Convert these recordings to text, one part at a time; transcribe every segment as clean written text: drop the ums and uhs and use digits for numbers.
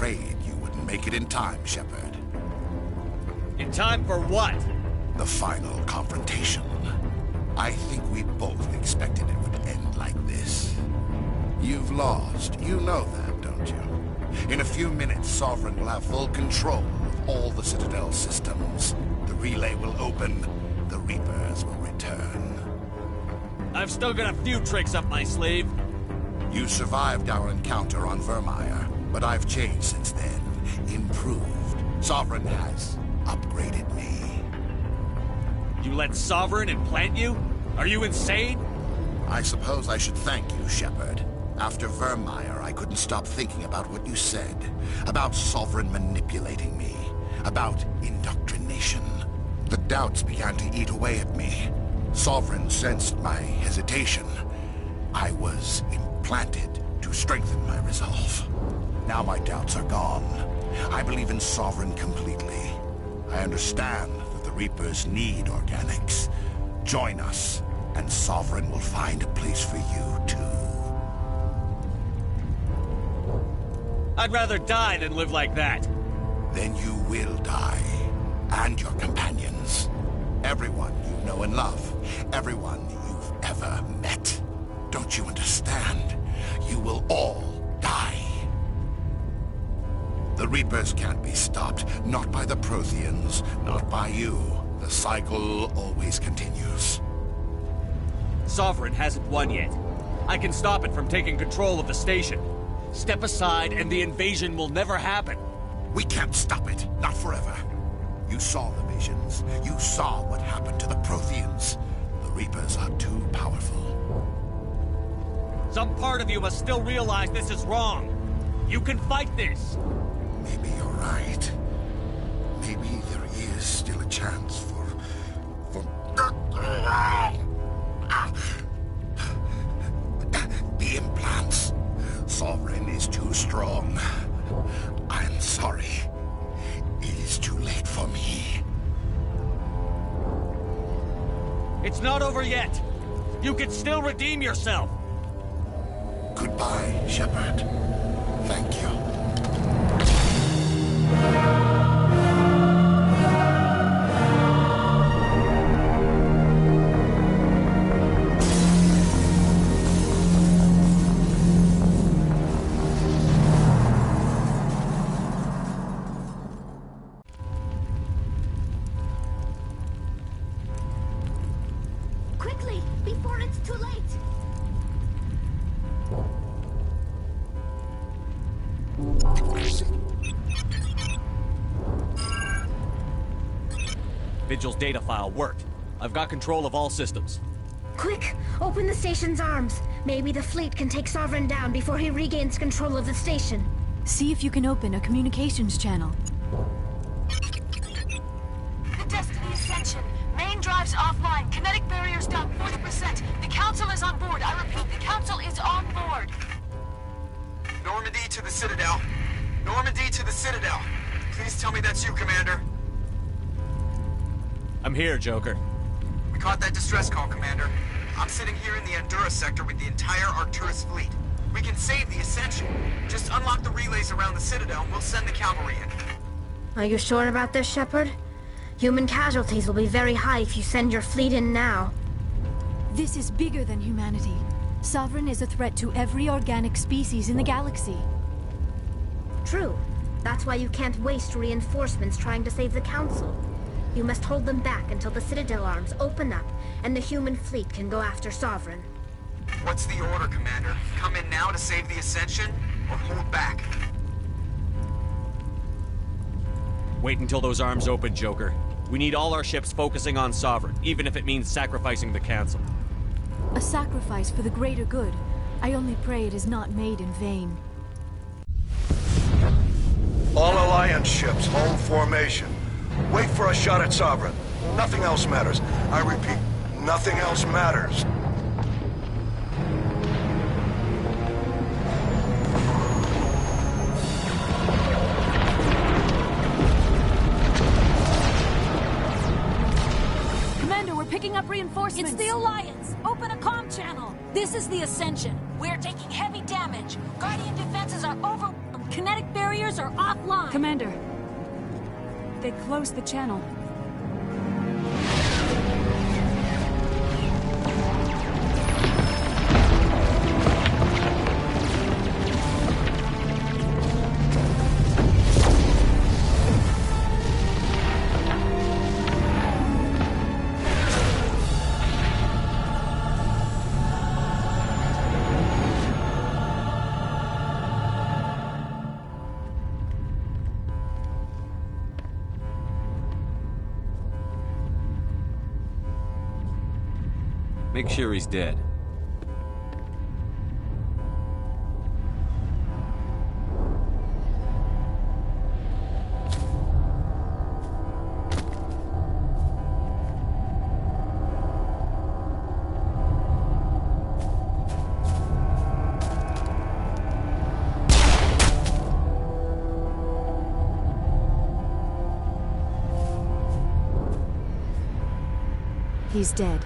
afraid you wouldn't make it in time, Shepard. In time for what? The final confrontation. I think we both expected it would end like this. You've lost. You know that, don't you? In a few minutes, Sovereign will have full control of all the Citadel systems. The relay will open. The Reapers will return. I've still got a few tricks up my sleeve. You survived our encounter on Vermeer, but I've changed since then. Improved. Sovereign has upgraded me. You let Sovereign implant you? Are you insane? I suppose I should thank you, Shepard. After Vermeer, I couldn't stop thinking about what you said. About Sovereign manipulating me. About indoctrination. The doubts began to eat away at me. Sovereign sensed my hesitation. I was implanted to strengthen my resolve. Now my doubts are gone. I believe in Sovereign completely. I understand that the Reapers need organics. Join us, and Sovereign will find a place for you, too. I'd rather die than live like that. Then you will die. And your companions. Everyone you know and love. Everyone you've ever met. Don't you understand? You will all die. The Reapers can't be stopped. Not by the Protheans. Not by you. The cycle always continues. Sovereign hasn't won yet. I can stop it from taking control of the station. Step aside and the invasion will never happen. We can't stop it. Not forever. You saw the visions. You saw what happened to the Protheans. The Reapers are too powerful. Some part of you must still realize this is wrong. You can fight this. Maybe you're right. Maybe there is still a chance for... The implants. Sovereign is too strong. I'm sorry. It is too late for me. It's not over yet. You can still redeem yourself. Goodbye, Shepard. Thank you. Quickly, before it's too late! Vigil's data file worked. I've got control of all systems. Quick, open the station's arms. Maybe the fleet can take Sovereign down before he regains control of the station. See if you can open a communications channel. The Destiny Ascension. Main drives offline. Kinetic barriers down 40%. The Council is on board. I repeat, the Council is on board. Normandy to the Citadel. Normandy to the Citadel. Please tell me that's you, Commander. I'm here, Joker. We caught that distress call, Commander. I'm sitting here in the Endura sector with the entire Arcturus fleet. We can save the Ascension. Just unlock the relays around the Citadel and we'll send the cavalry in. Are you sure about this, Shepard? Human casualties will be very high if you send your fleet in now. This is bigger than humanity. Sovereign is a threat to every organic species in the galaxy. True. That's why you can't waste reinforcements trying to save the Council. You must hold them back until the Citadel arms open up and the human fleet can go after Sovereign. What's the order, Commander? Come in now to save the Ascension, or hold back? Wait until those arms open, Joker. We need all our ships focusing on Sovereign, even if it means sacrificing the Council. A sacrifice for the greater good. I only pray it is not made in vain. All Alliance ships, hold formation. Wait for a shot at Sovereign. Nothing else matters. I repeat, nothing else matters. Commander, we're picking up reinforcements. It's the Alliance! Open a comm channel! This is the Ascension. We're taking heavy damage. Guardian defenses are overwhelmed. Kinetic barriers barriers are offline! Commander, they closed the channel. Make sure he's dead. He's dead.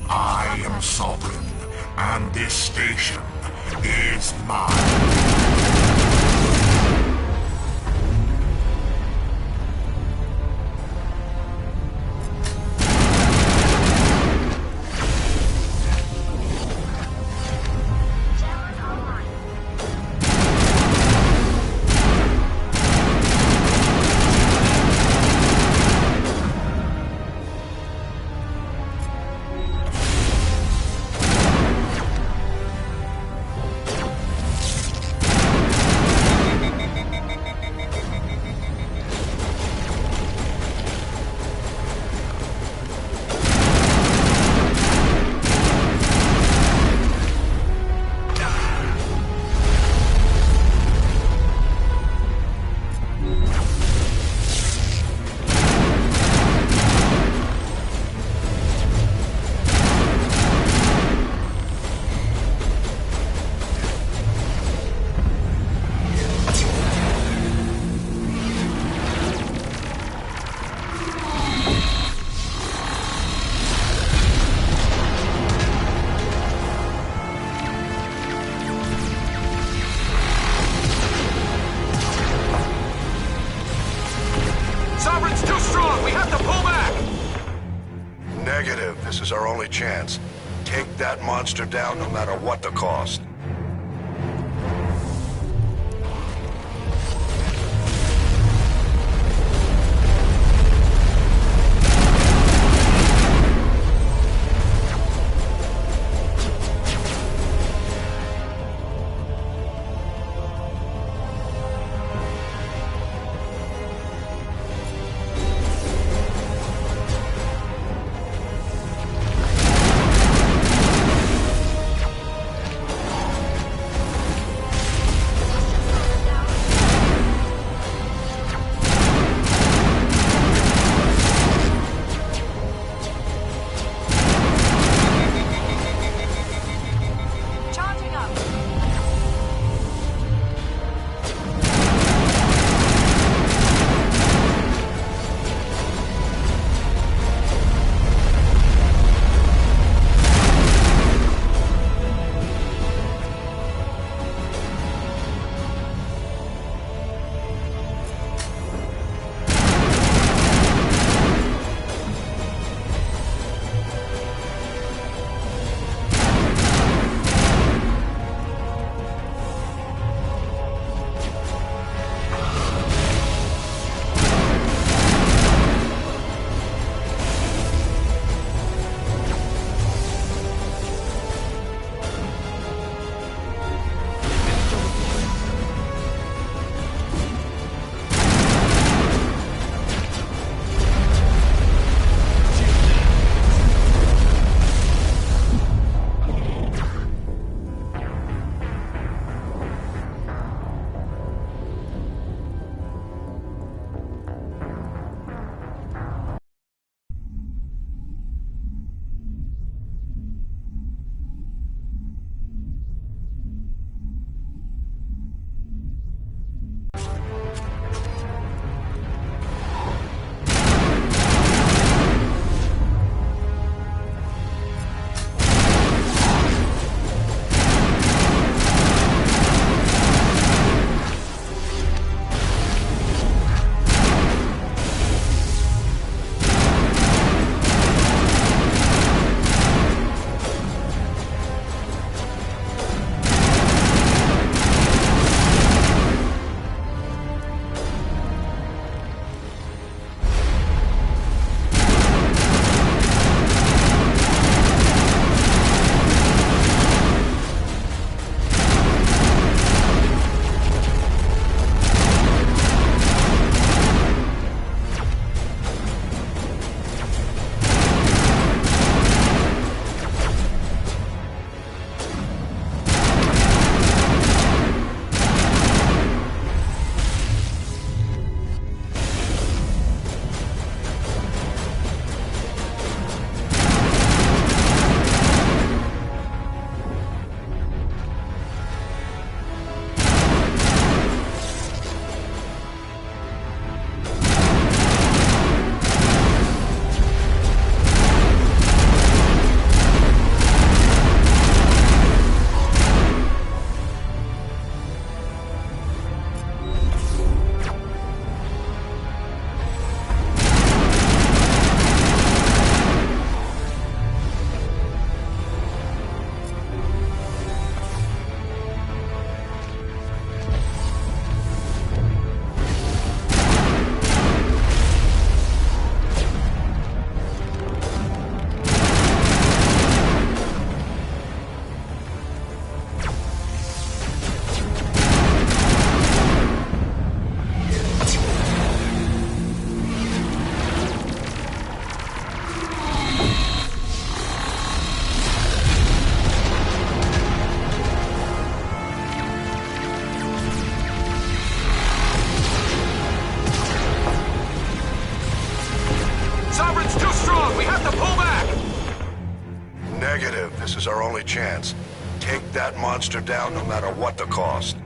I am sovereign, and this station is mine. Sovereign's too strong! We have to pull back! Negative. This is our only chance. Take that monster down no matter what the cost. This is our only chance. Take that monster down no matter what the cost.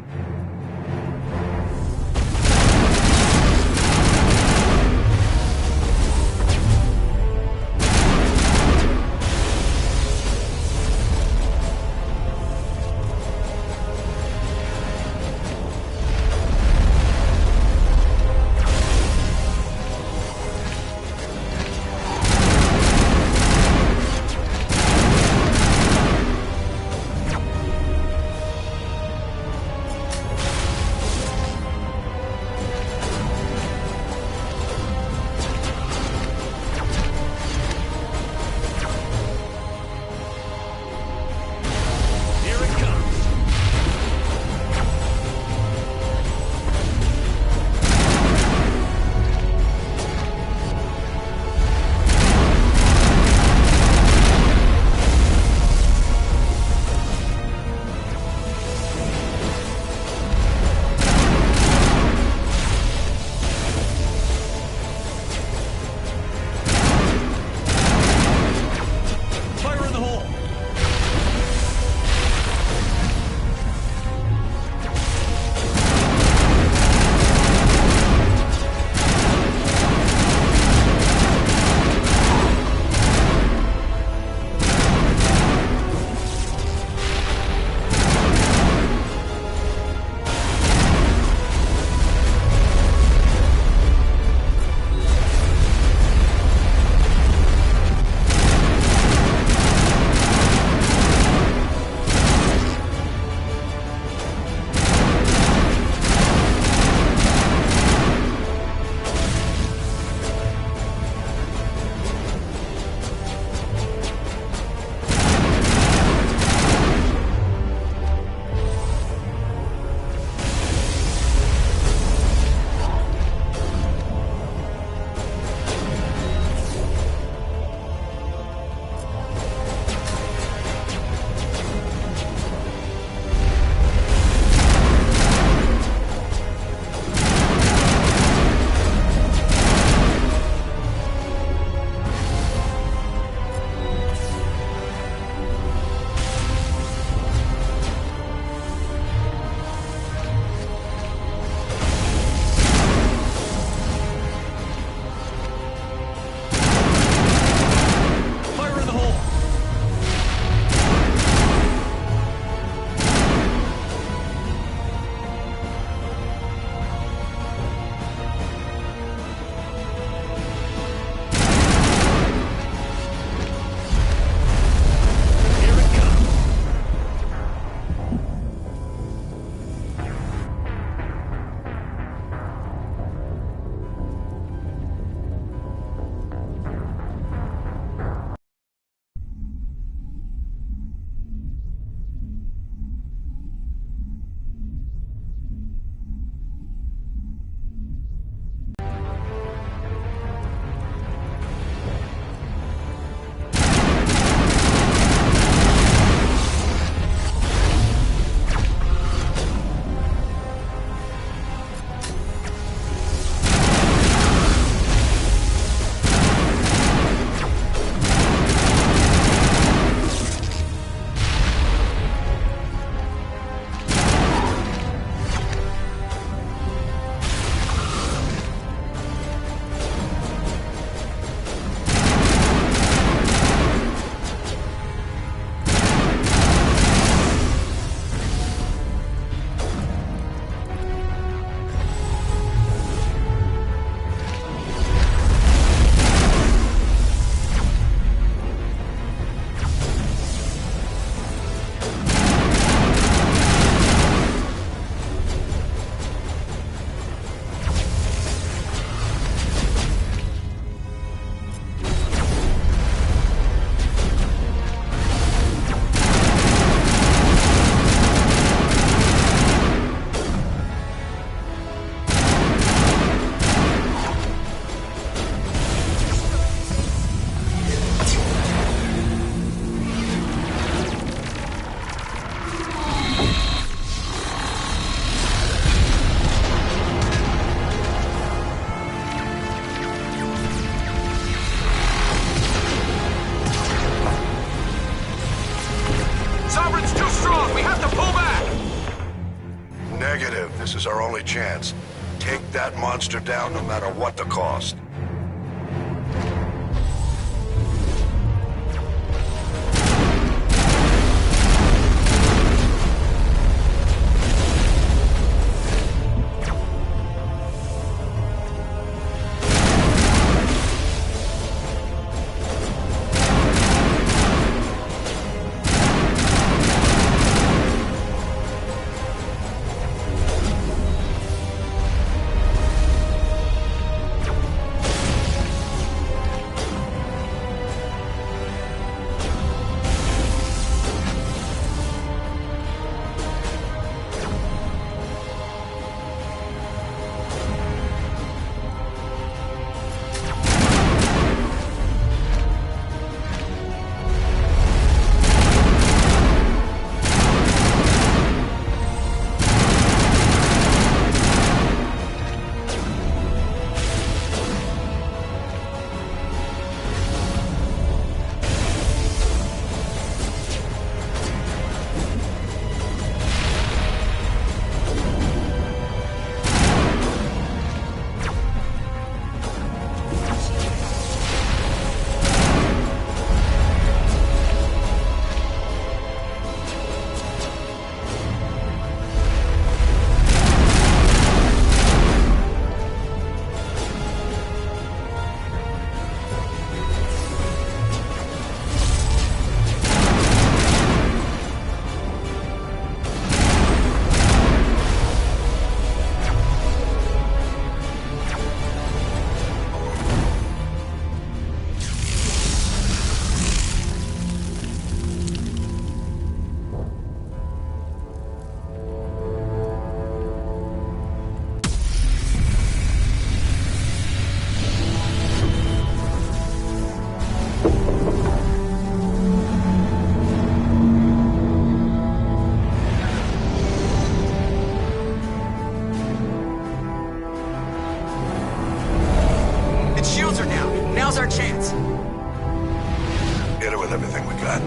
chance. Take that monster down no matter what the cost. Now's our chance. Hit it with everything we got.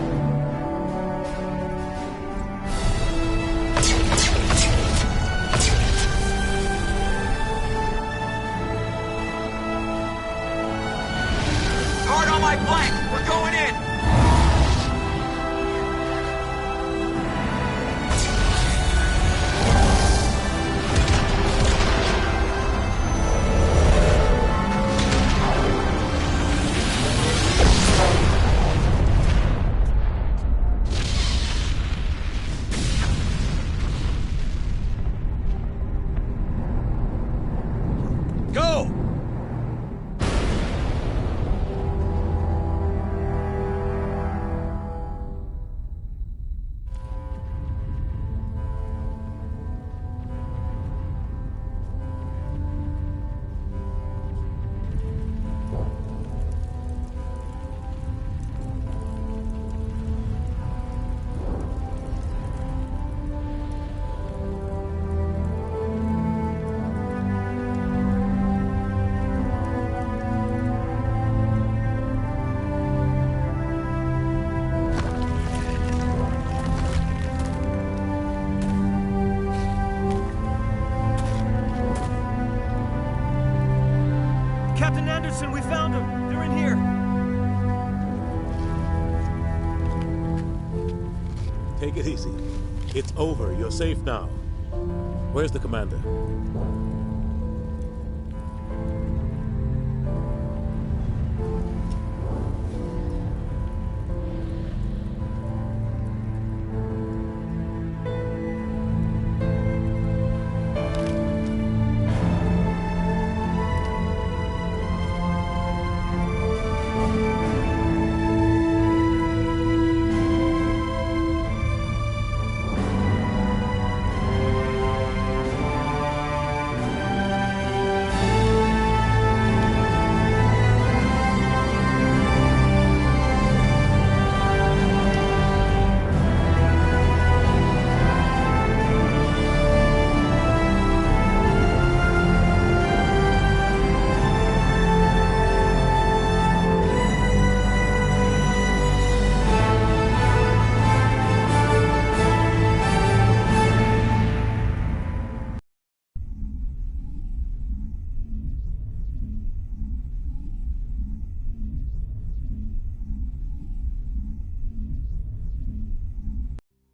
Guard on my flank. We're going in. Captain Anderson, we found them! They're in here! Take it easy. It's over. You're safe now. Where's the commander?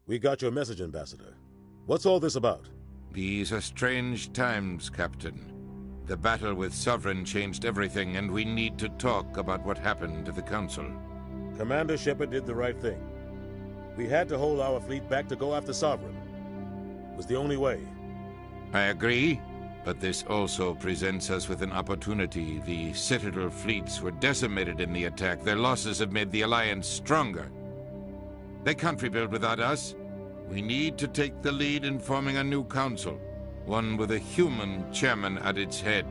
We got your message, Ambassador. What's all this about? These are strange times, Captain. The battle with Sovereign changed everything, and we need to talk about what happened to the Council. Commander Shepard did the right thing. We had to hold our fleet back to go after Sovereign. It was the only way. I agree, but this also presents us with an opportunity. The Citadel fleets were decimated in the attack. Their losses have made the Alliance stronger. They can't rebuild without us. We need to take the lead in forming a new council, one with a human chairman at its head.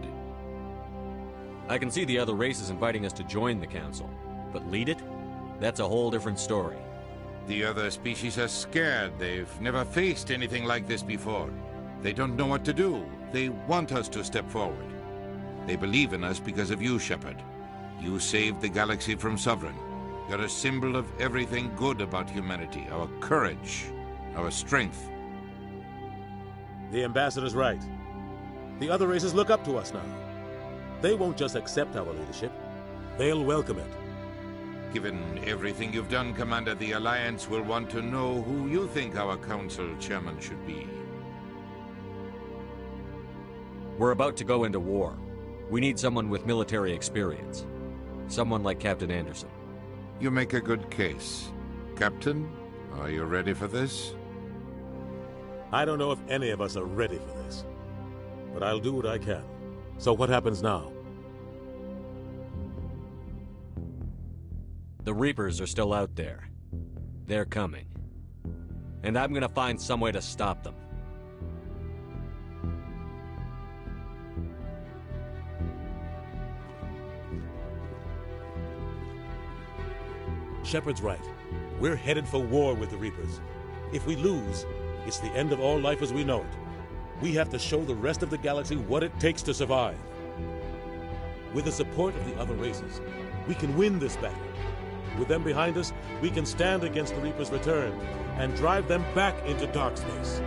I can see the other races inviting us to join the council, but lead it? That's a whole different story. The other species are scared. They've never faced anything like this before. They don't know what to do. They want us to step forward. They believe in us because of you, Shepard. You saved the galaxy from Sovereign. You're a symbol of everything good about humanity, our courage, our strength. The Ambassador's right. The other races look up to us now. They won't just accept our leadership. They'll welcome it. Given everything you've done, Commander, the Alliance will want to know who you think our council chairman should be. We're about to go into war. We need someone with military experience. Someone like Captain Anderson. You make a good case. Captain, are you ready for this? I don't know if any of us are ready for this, but I'll do what I can. So what happens now? The Reapers are still out there. They're coming. And I'm gonna find some way to stop them. Shepard's right. We're headed for war with the Reapers. If we lose, it's the end of all life as we know it. We have to show the rest of the galaxy what it takes to survive. With the support of the other races, we can win this battle. With them behind us, we can stand against the Reapers' return and drive them back into dark space.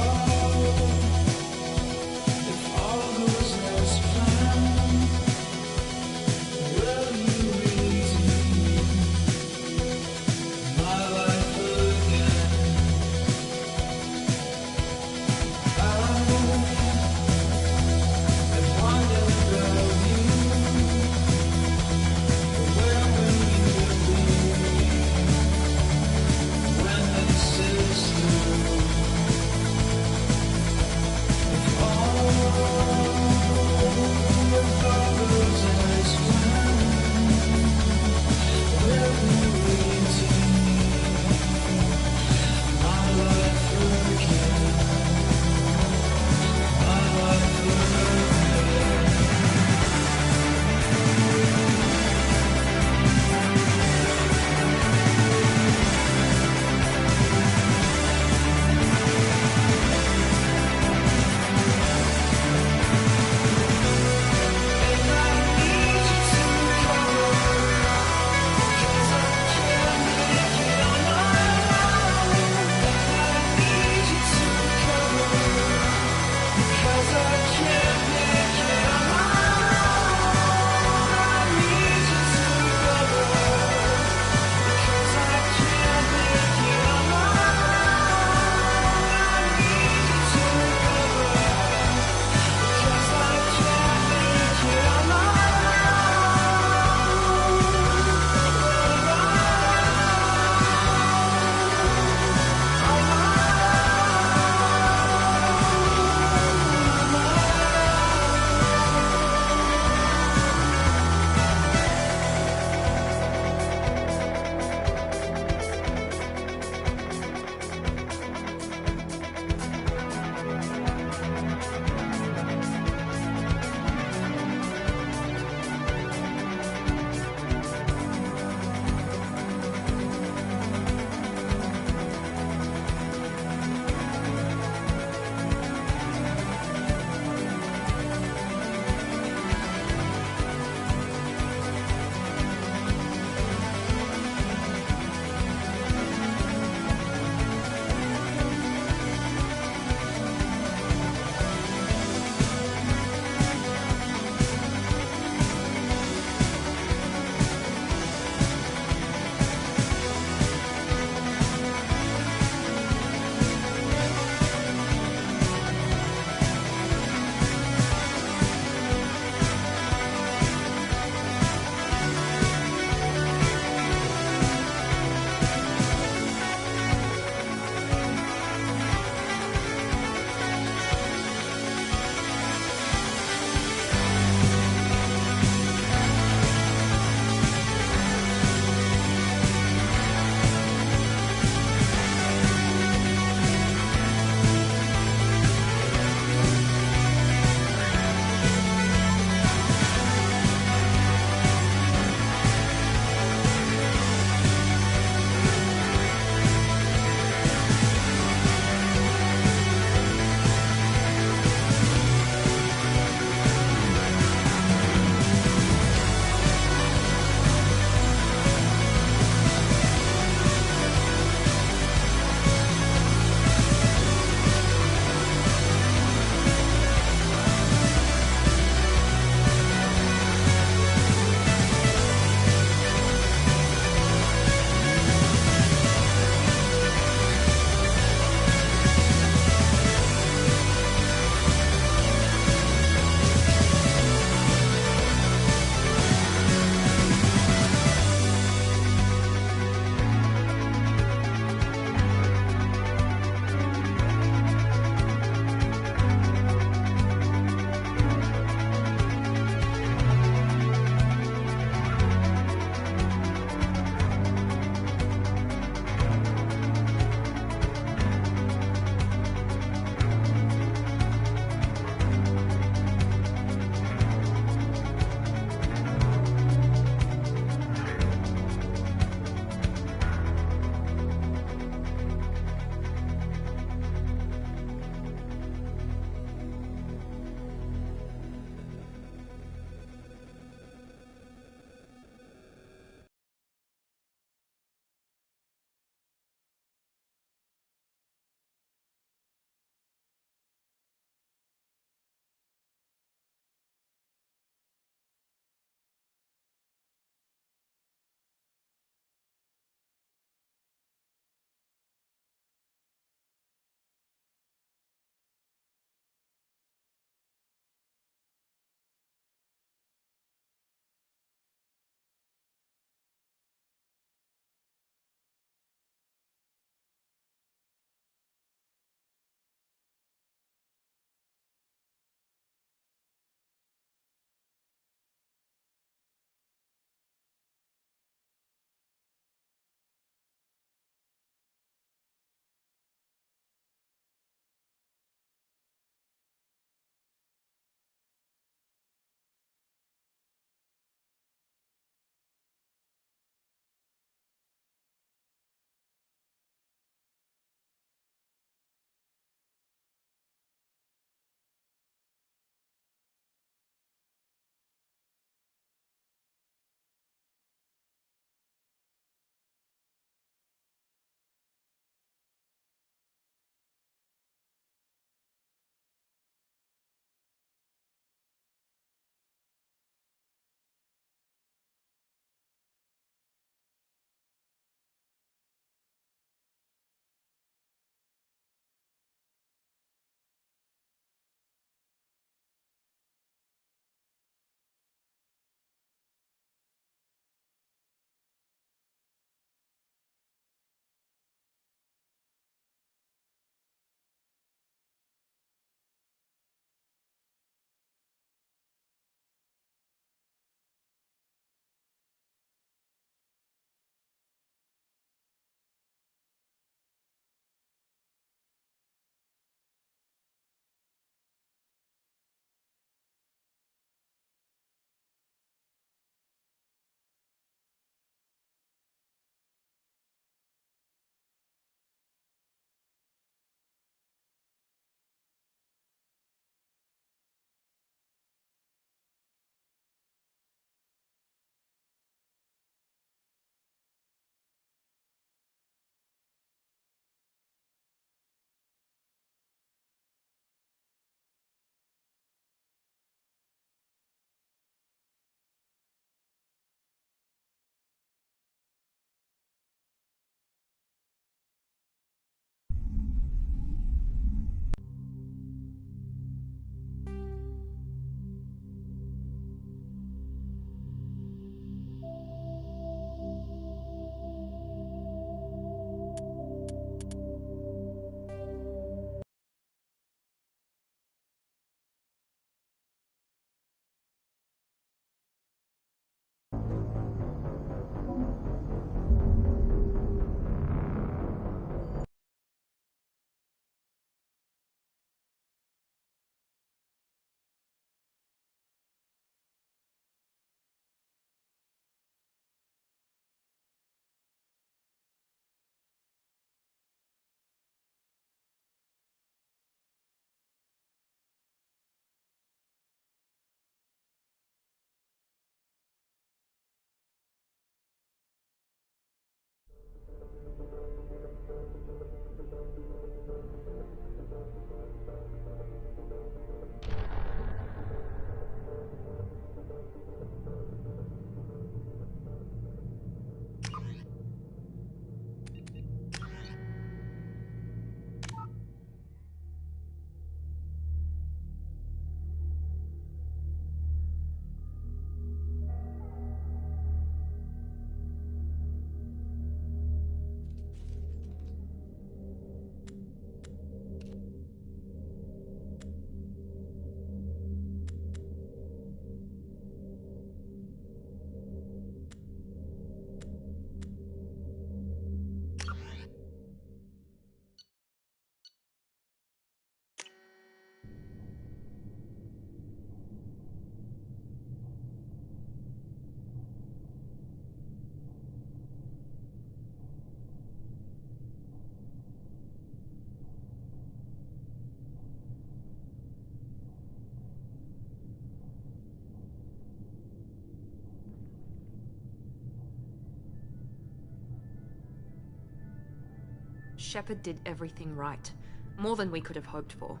Shepard did everything right. More than we could have hoped for.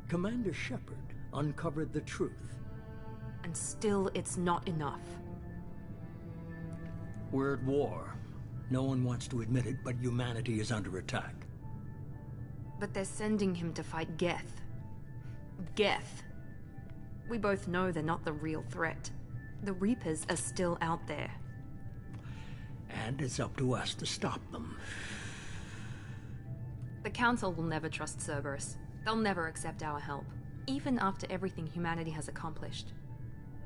Commander Shepard uncovered the truth. And still, it's not enough. We're at war. No one wants to admit it, but humanity is under attack. But they're sending him to fight Geth. Geth. We both know they're not the real threat. The Reapers are still out there. And it's up to us to stop them. The Council will never trust Cerberus. They'll never accept our help, even after everything humanity has accomplished.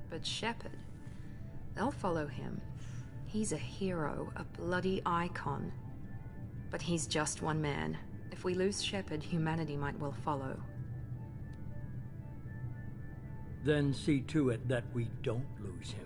But Shepard, they'll follow him. He's a hero, a bloody icon. But he's just one man. If we lose Shepard, humanity might well follow. Then see to it that we don't lose him.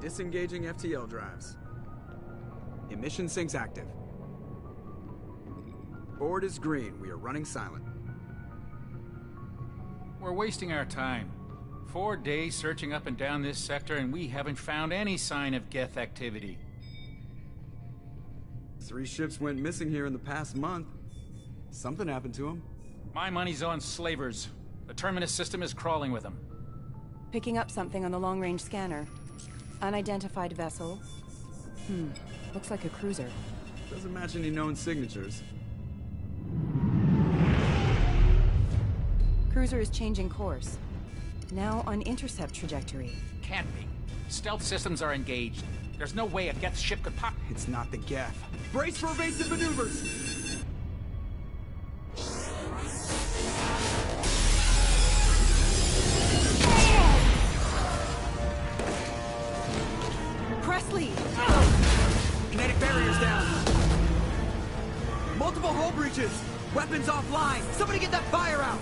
Disengaging FTL drives. Emission sinks active. Board is green. We are running silent. We're wasting our time. 4 days searching up and down this sector, and we haven't found any sign of Geth activity. 3 ships went missing here in the past month. Something happened to them. My money's on slavers. The Terminus system is crawling with them. Picking up something on the long-range scanner. Unidentified vessel. Looks like a cruiser. Doesn't match any known signatures. Cruiser is changing course. Now on intercept trajectory. Can't be. Stealth systems are engaged. There's no way a Geth ship could pop. It's not the Geth. Brace for evasive maneuvers! Presley! Kinetic barriers down. Multiple hull breaches. Weapons offline. Somebody get that fire out.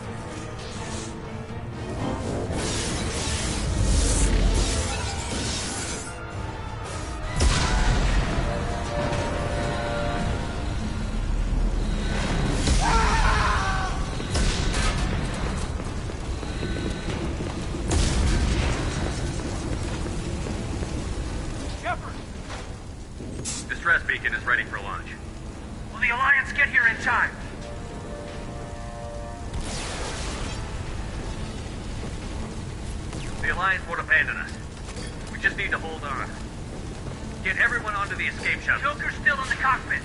Distress beacon is ready for launch. Will the Alliance get here in time? The Alliance won't abandon us. We just need to hold on. Get everyone onto the escape shuttle. Joker's still in the cockpit.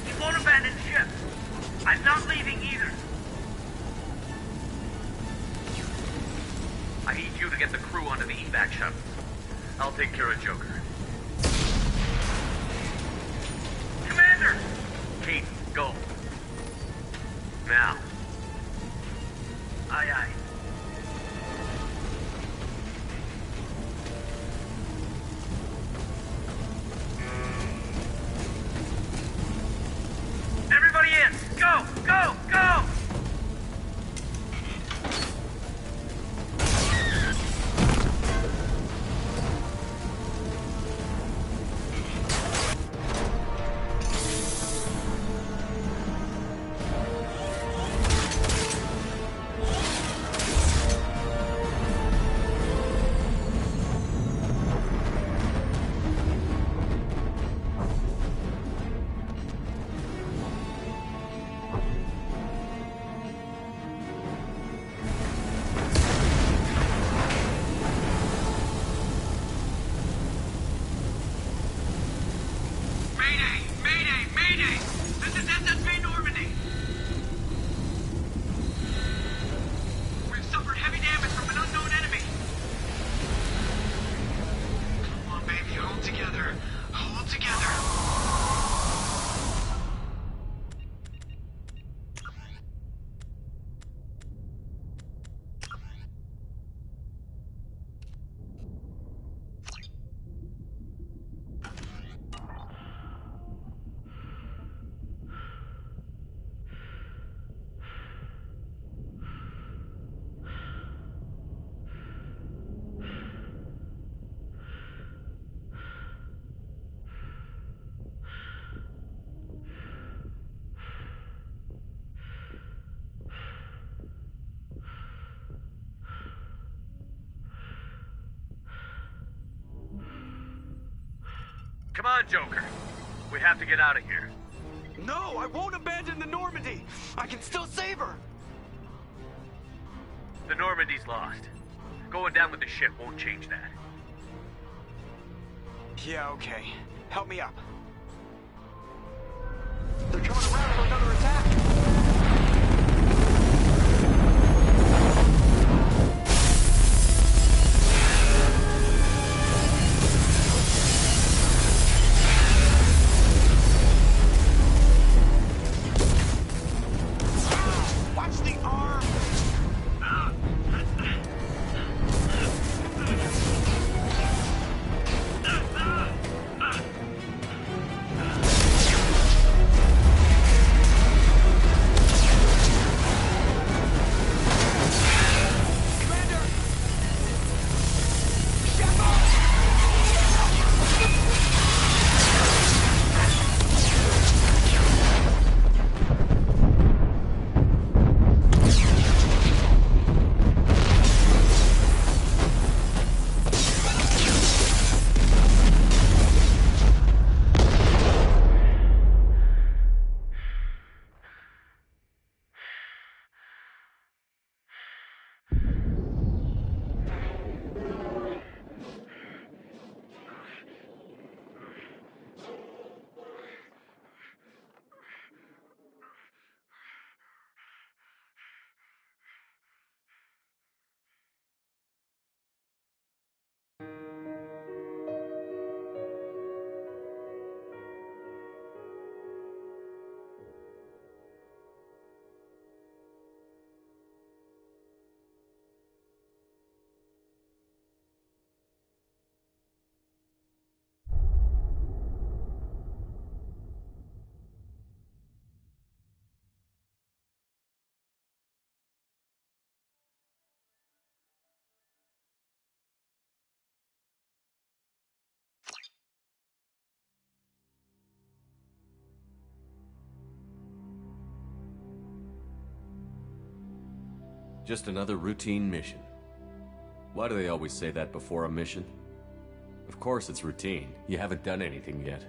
He won't abandon ship. I'm not leaving either. I need you to get the crew onto the evac shuttle. I'll take care of Joker. Commander! Keith, go. Now. Aye, aye. Everybody in! Go! Go! Go! Come on, Joker. We have to get out of here. No, I won't abandon the Normandy. I can still save her. The Normandy's lost. Going down with the ship won't change that. Yeah, okay. Help me up. They're coming around for another attack. Watch the arm! Just another routine mission. Why do they always say that before a mission? Of course it's routine. You haven't done anything yet.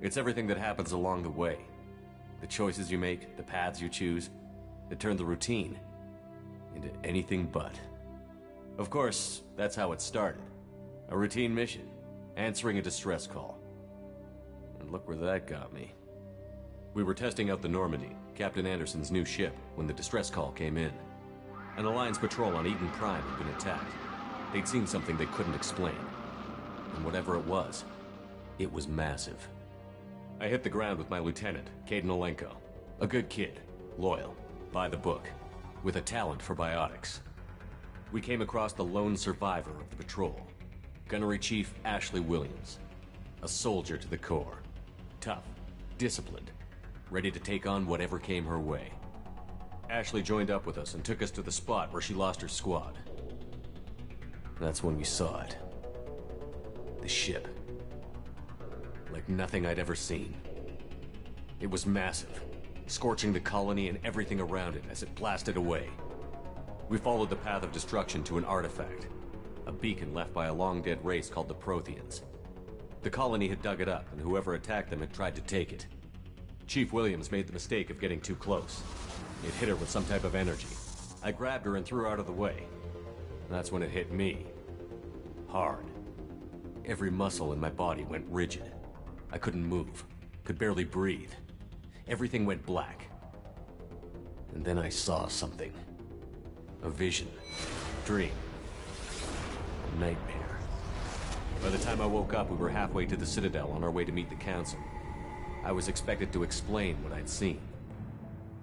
It's everything that happens along the way. The choices you make, the paths you choose, that turn the routine into anything but. Of course, that's how it started. A routine mission, answering a distress call. And look where that got me. We were testing out the Normandy, Captain Anderson's new ship, when the distress call came in. An Alliance patrol on Eden Prime had been attacked. They'd seen something they couldn't explain. And whatever it was massive. I hit the ground with my lieutenant, Caden Olenko. A good kid, loyal, by the book, with a talent for biotics. We came across the lone survivor of the patrol, Gunnery Chief Ashley Williams. A soldier to the core. Tough, disciplined, ready to take on whatever came her way. Ashley joined up with us and took us to the spot where she lost her squad. That's when we saw it. The ship. Like nothing I'd ever seen. It was massive, scorching the colony and everything around it as it blasted away. We followed the path of destruction to an artifact, a beacon left by a long-dead race called the Protheans. The colony had dug it up, and whoever attacked them had tried to take it. Chief Williams made the mistake of getting too close. It hit her with some type of energy. I grabbed her and threw her out of the way. That's when it hit me. Hard. Every muscle in my body went rigid. I couldn't move, could barely breathe. Everything went black. And then I saw something. A vision. Dream. A nightmare. By the time I woke up, we were halfway to the Citadel on our way to meet the Council. I was expected to explain what I'd seen.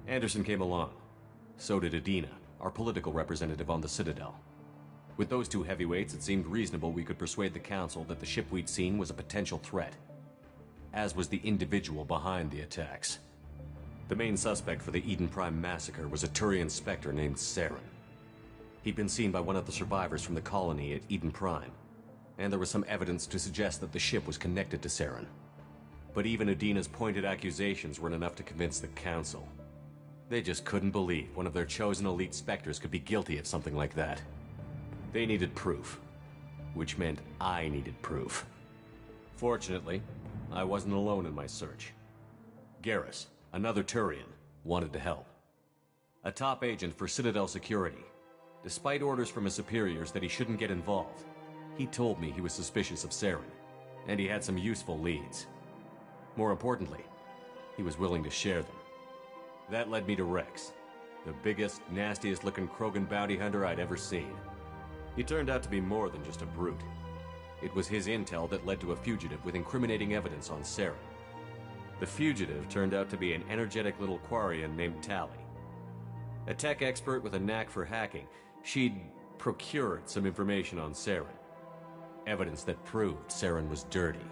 Anderson came along. So did Adina, our political representative on the Citadel. With those two heavyweights, it seemed reasonable we could persuade the Council that the ship we'd seen was a potential threat. As was the individual behind the attacks. The main suspect for the Eden Prime massacre was a Turian Spectre named Saren. He'd been seen by one of the survivors from the colony at Eden Prime, and there was some evidence to suggest that the ship was connected to Saren. But even Adina's pointed accusations weren't enough to convince the Council. They just couldn't believe one of their chosen elite Spectres could be guilty of something like that. They needed proof. Which meant I needed proof. Fortunately, I wasn't alone in my search. Garrus, another Turian, wanted to help. A top agent for Citadel Security. Despite orders from his superiors that he shouldn't get involved, he told me he was suspicious of Saren, and he had some useful leads. More importantly, he was willing to share them. That led me to Rex, the biggest, nastiest-looking Krogan bounty hunter I'd ever seen. He turned out to be more than just a brute. It was his intel that led to a fugitive with incriminating evidence on Saren. The fugitive turned out to be an energetic little Quarian named Tali. A tech expert with a knack for hacking, she'd procured some information on Saren. Evidence that proved Saren was dirty.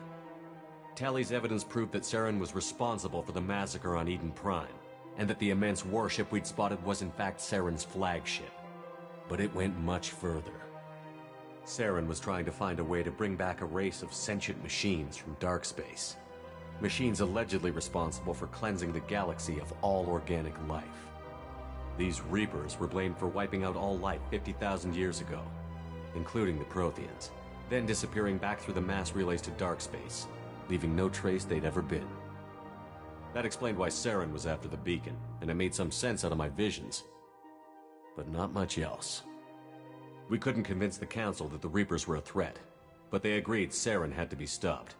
Tali's evidence proved that Saren was responsible for the massacre on Eden Prime, and that the immense warship we'd spotted was in fact Saren's flagship. But it went much further. Saren was trying to find a way to bring back a race of sentient machines from dark space. Machines allegedly responsible for cleansing the galaxy of all organic life. These Reapers were blamed for wiping out all life 50,000 years ago, including the Protheans, then disappearing back through the mass relays to dark space, leaving no trace they'd ever been. That explained why Saren was after the beacon, and it made some sense out of my visions. But not much else. We couldn't convince the Council that the Reapers were a threat, but they agreed Saren had to be stopped.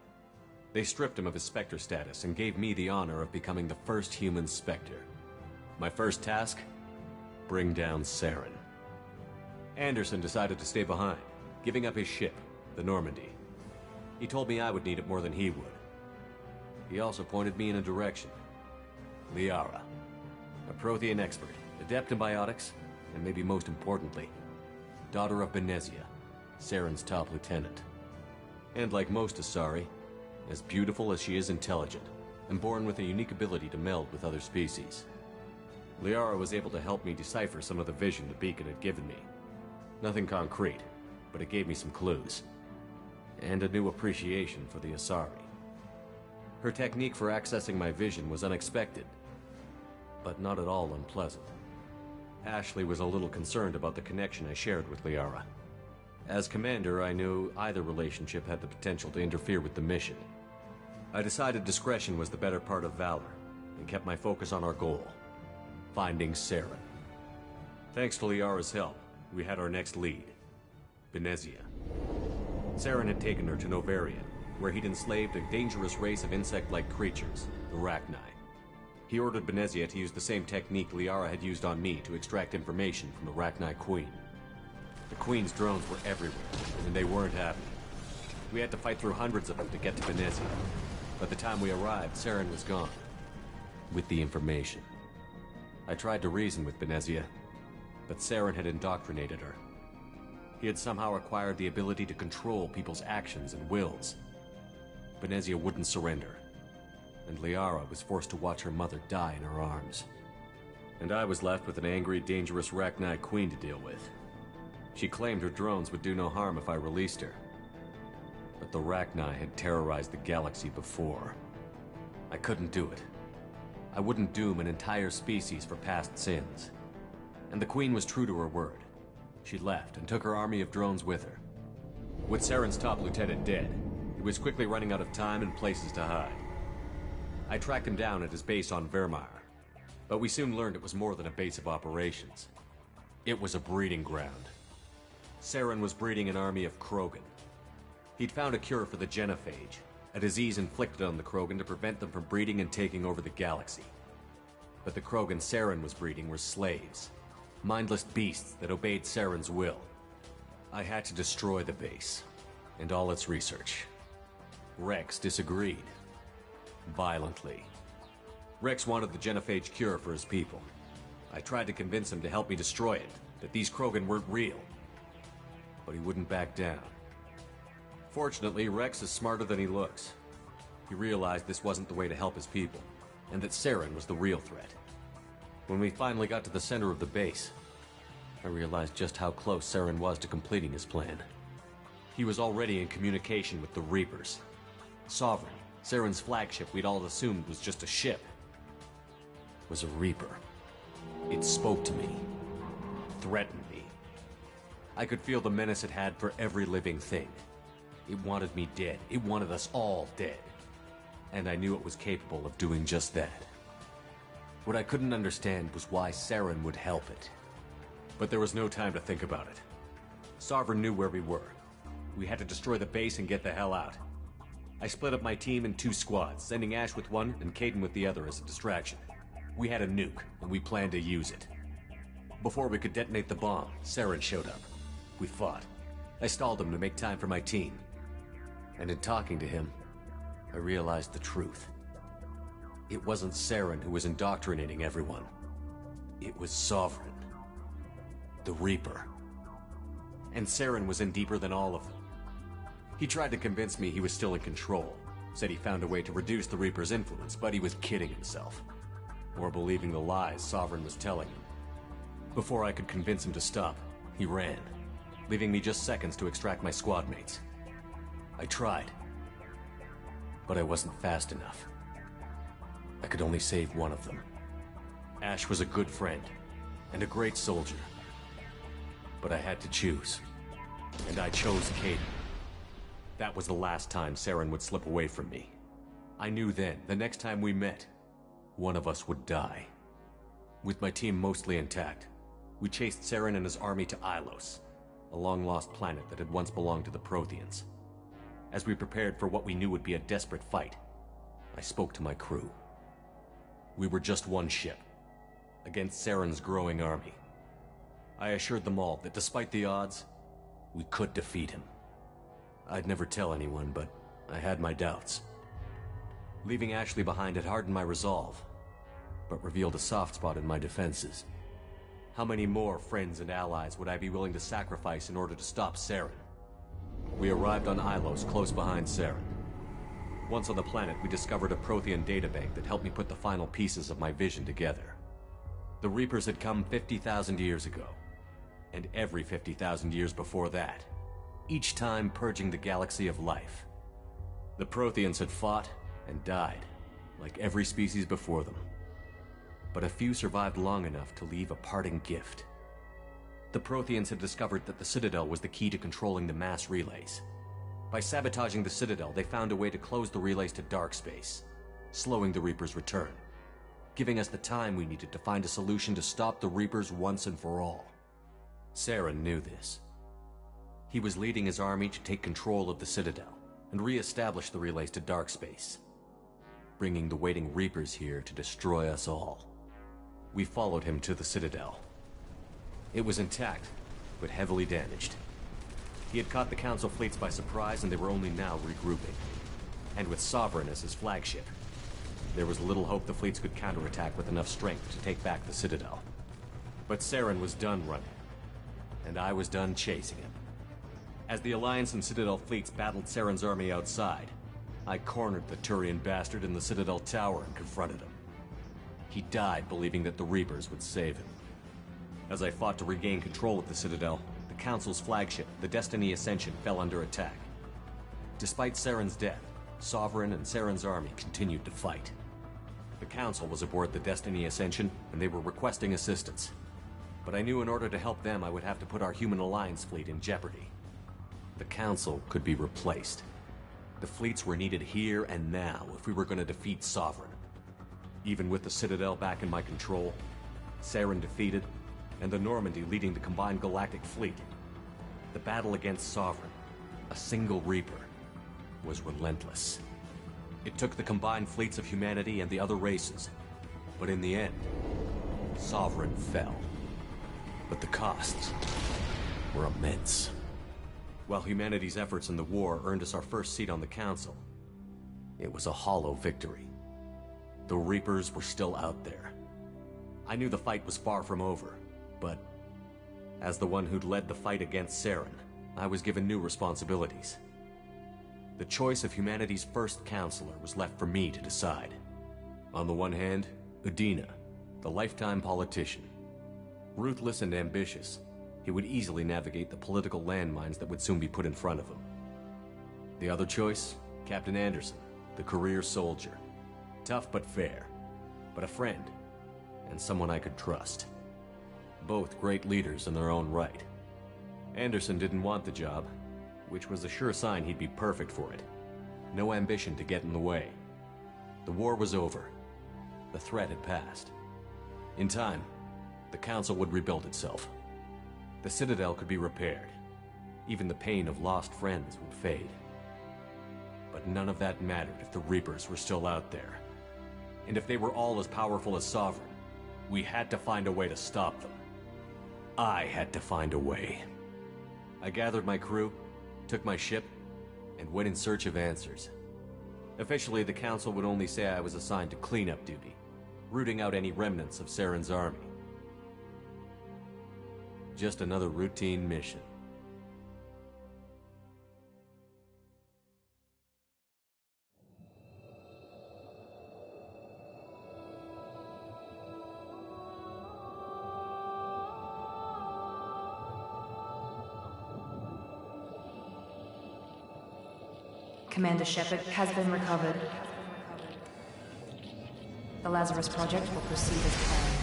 They stripped him of his Spectre status and gave me the honor of becoming the first human Spectre. My first task? Bring down Saren. Anderson decided to stay behind, giving up his ship, the Normandy. He told me I would need it more than he would. He also pointed me in a direction. Liara, a Prothean expert, adept in biotics, and maybe most importantly, daughter of Benezia, Saren's top lieutenant. And like most Asari, as beautiful as she is intelligent, and born with a unique ability to meld with other species. Liara was able to help me decipher some of the vision the beacon had given me. Nothing concrete, but it gave me some clues. And a new appreciation for the Asari. Her technique for accessing my vision was unexpected, but not at all unpleasant. Ashley was a little concerned about the connection I shared with Liara. As commander, I knew either relationship had the potential to interfere with the mission. I decided discretion was the better part of valor, and kept my focus on our goal, finding Saren. Thanks to Liara's help, we had our next lead, Benezia. Saren had taken her to Novaria, where he'd enslaved a dangerous race of insect-like creatures, the Rachni. He ordered Benezia to use the same technique Liara had used on me to extract information from the Rachni Queen. The Queen's drones were everywhere, and they weren't happy. We had to fight through hundreds of them to get to Benezia. By the time we arrived, Saren was gone, with the information. I tried to reason with Benezia, but Saren had indoctrinated her. He had somehow acquired the ability to control people's actions and wills. Benezia wouldn't surrender, and Liara was forced to watch her mother die in her arms. And I was left with an angry, dangerous Rachni Queen to deal with. She claimed her drones would do no harm if I released her. But the Rachni had terrorized the galaxy before. I couldn't do it. I wouldn't doom an entire species for past sins. And the Queen was true to her word. She left and took her army of drones with her. With Saren's top lieutenant dead, he was quickly running out of time and places to hide. I tracked him down at his base on Vermeer, but we soon learned it was more than a base of operations. It was a breeding ground. Saren was breeding an army of Krogan. He'd found a cure for the genophage, a disease inflicted on the Krogan to prevent them from breeding and taking over the galaxy. But the Krogan Saren was breeding were slaves, mindless beasts that obeyed Saren's will. I had to destroy the base, and all its research. Rex disagreed. Violently. Rex wanted the genophage cure for his people. I tried to convince him to help me destroy it, that these Krogan weren't real. But he wouldn't back down. Fortunately, Rex is smarter than he looks. He realized this wasn't the way to help his people, and that Saren was the real threat. When we finally got to the center of the base, I realized just how close Saren was to completing his plan. He was already in communication with the Reapers. Sovereign, Saren's flagship we'd all assumed was just a ship, was a Reaper. It spoke to me, threatened me. I could feel the menace it had for every living thing. It wanted me dead. It wanted us all dead. And I knew it was capable of doing just that. What I couldn't understand was why Saren would help it. But there was no time to think about it. Sovereign knew where we were. We had to destroy the base and get the hell out. I split up my team in 2 squads, sending Ash with one and Caden with the other as a distraction. We had a nuke, and we planned to use it. Before we could detonate the bomb, Saren showed up. We fought. I stalled him to make time for my team. And in talking to him, I realized the truth. It wasn't Saren who was indoctrinating everyone. It was Sovereign. The Reaper. And Saren was in deeper than all of them. He tried to convince me he was still in control. Said he found a way to reduce the Reaper's influence, but he was kidding himself. Or believing the lies Sovereign was telling him. Before I could convince him to stop, he ran, leaving me just seconds to extract my squad mates. I tried, but I wasn't fast enough. I could only save one of them. Ash was a good friend, and a great soldier. But I had to choose, and I chose Caden. That was the last time Saren would slip away from me. I knew then, the next time we met, one of us would die. With my team mostly intact, we chased Saren and his army to Ilos, a long-lost planet that had once belonged to the Protheans. As we prepared for what we knew would be a desperate fight, I spoke to my crew. We were just one ship, against Saren's growing army. I assured them all that despite the odds, we could defeat him. I'd never tell anyone, but I had my doubts. Leaving Ashley behind had hardened my resolve, but revealed a soft spot in my defenses. How many more friends and allies would I be willing to sacrifice in order to stop Saren? We arrived on Ilos, close behind Saren. Once on the planet, we discovered a Prothean databank that helped me put the final pieces of my vision together. The Reapers had come 50,000 years ago, and every 50,000 years before that, each time purging the galaxy of life. The Protheans had fought and died, like every species before them. But a few survived long enough to leave a parting gift. The Protheans had discovered that the Citadel was the key to controlling the mass relays. By sabotaging the Citadel, they found a way to close the relays to dark space, slowing the Reaper's return, giving us the time we needed to find a solution to stop the Reapers once and for all. Saren knew this. He was leading his army to take control of the Citadel and re-establish the relays to dark space, bringing the waiting Reapers here to destroy us all. We followed him to the Citadel. It was intact, but heavily damaged. He had caught the Council fleets by surprise, and they were only now regrouping. And with Sovereign as his flagship, there was little hope the fleets could counterattack with enough strength to take back the Citadel. But Saren was done running, and I was done chasing him. As the Alliance and Citadel fleets battled Saren's army outside, I cornered the Turian bastard in the Citadel tower and confronted him. He died believing that the Reapers would save him. As I fought to regain control of the Citadel, the Council's flagship, the Destiny Ascension, fell under attack. Despite Saren's death, Sovereign and Saren's army continued to fight. The Council was aboard the Destiny Ascension, and they were requesting assistance. But I knew in order to help them, I would have to put our human Alliance fleet in jeopardy. The Council could be replaced. The fleets were needed here and now if we were going to defeat Sovereign. Even with the Citadel back in my control, Saren defeated, and the Normandy leading the combined galactic fleet, the battle against Sovereign, a single Reaper, was relentless. It took the combined fleets of humanity and the other races, but in the end, Sovereign fell. But the costs were immense. While humanity's efforts in the war earned us our first seat on the Council, it was a hollow victory. The Reapers were still out there. I knew the fight was far from over, but as the one who'd led the fight against Saren, I was given new responsibilities. The choice of humanity's first counselor was left for me to decide. On the one hand, Udina, the lifetime politician. Ruthless and ambitious, he would easily navigate the political landmines that would soon be put in front of him. The other choice, Captain Anderson, the career soldier. Tough but fair, but a friend, and someone I could trust. Both great leaders in their own right. Anderson didn't want the job, which was a sure sign he'd be perfect for it. No ambition to get in the way. The war was over. The threat had passed. In time, the Council would rebuild itself. The Citadel could be repaired. Even the pain of lost friends would fade. But none of that mattered if the Reapers were still out there. And if they were all as powerful as Sovereign, we had to find a way to stop them. I had to find a way. I gathered my crew, took my ship, and went in search of answers. Officially, the Council would only say I was assigned to cleanup duty, rooting out any remnants of Saren's army. Just another routine mission. Commander Shepard has been recovered. The Lazarus Project will proceed as planned.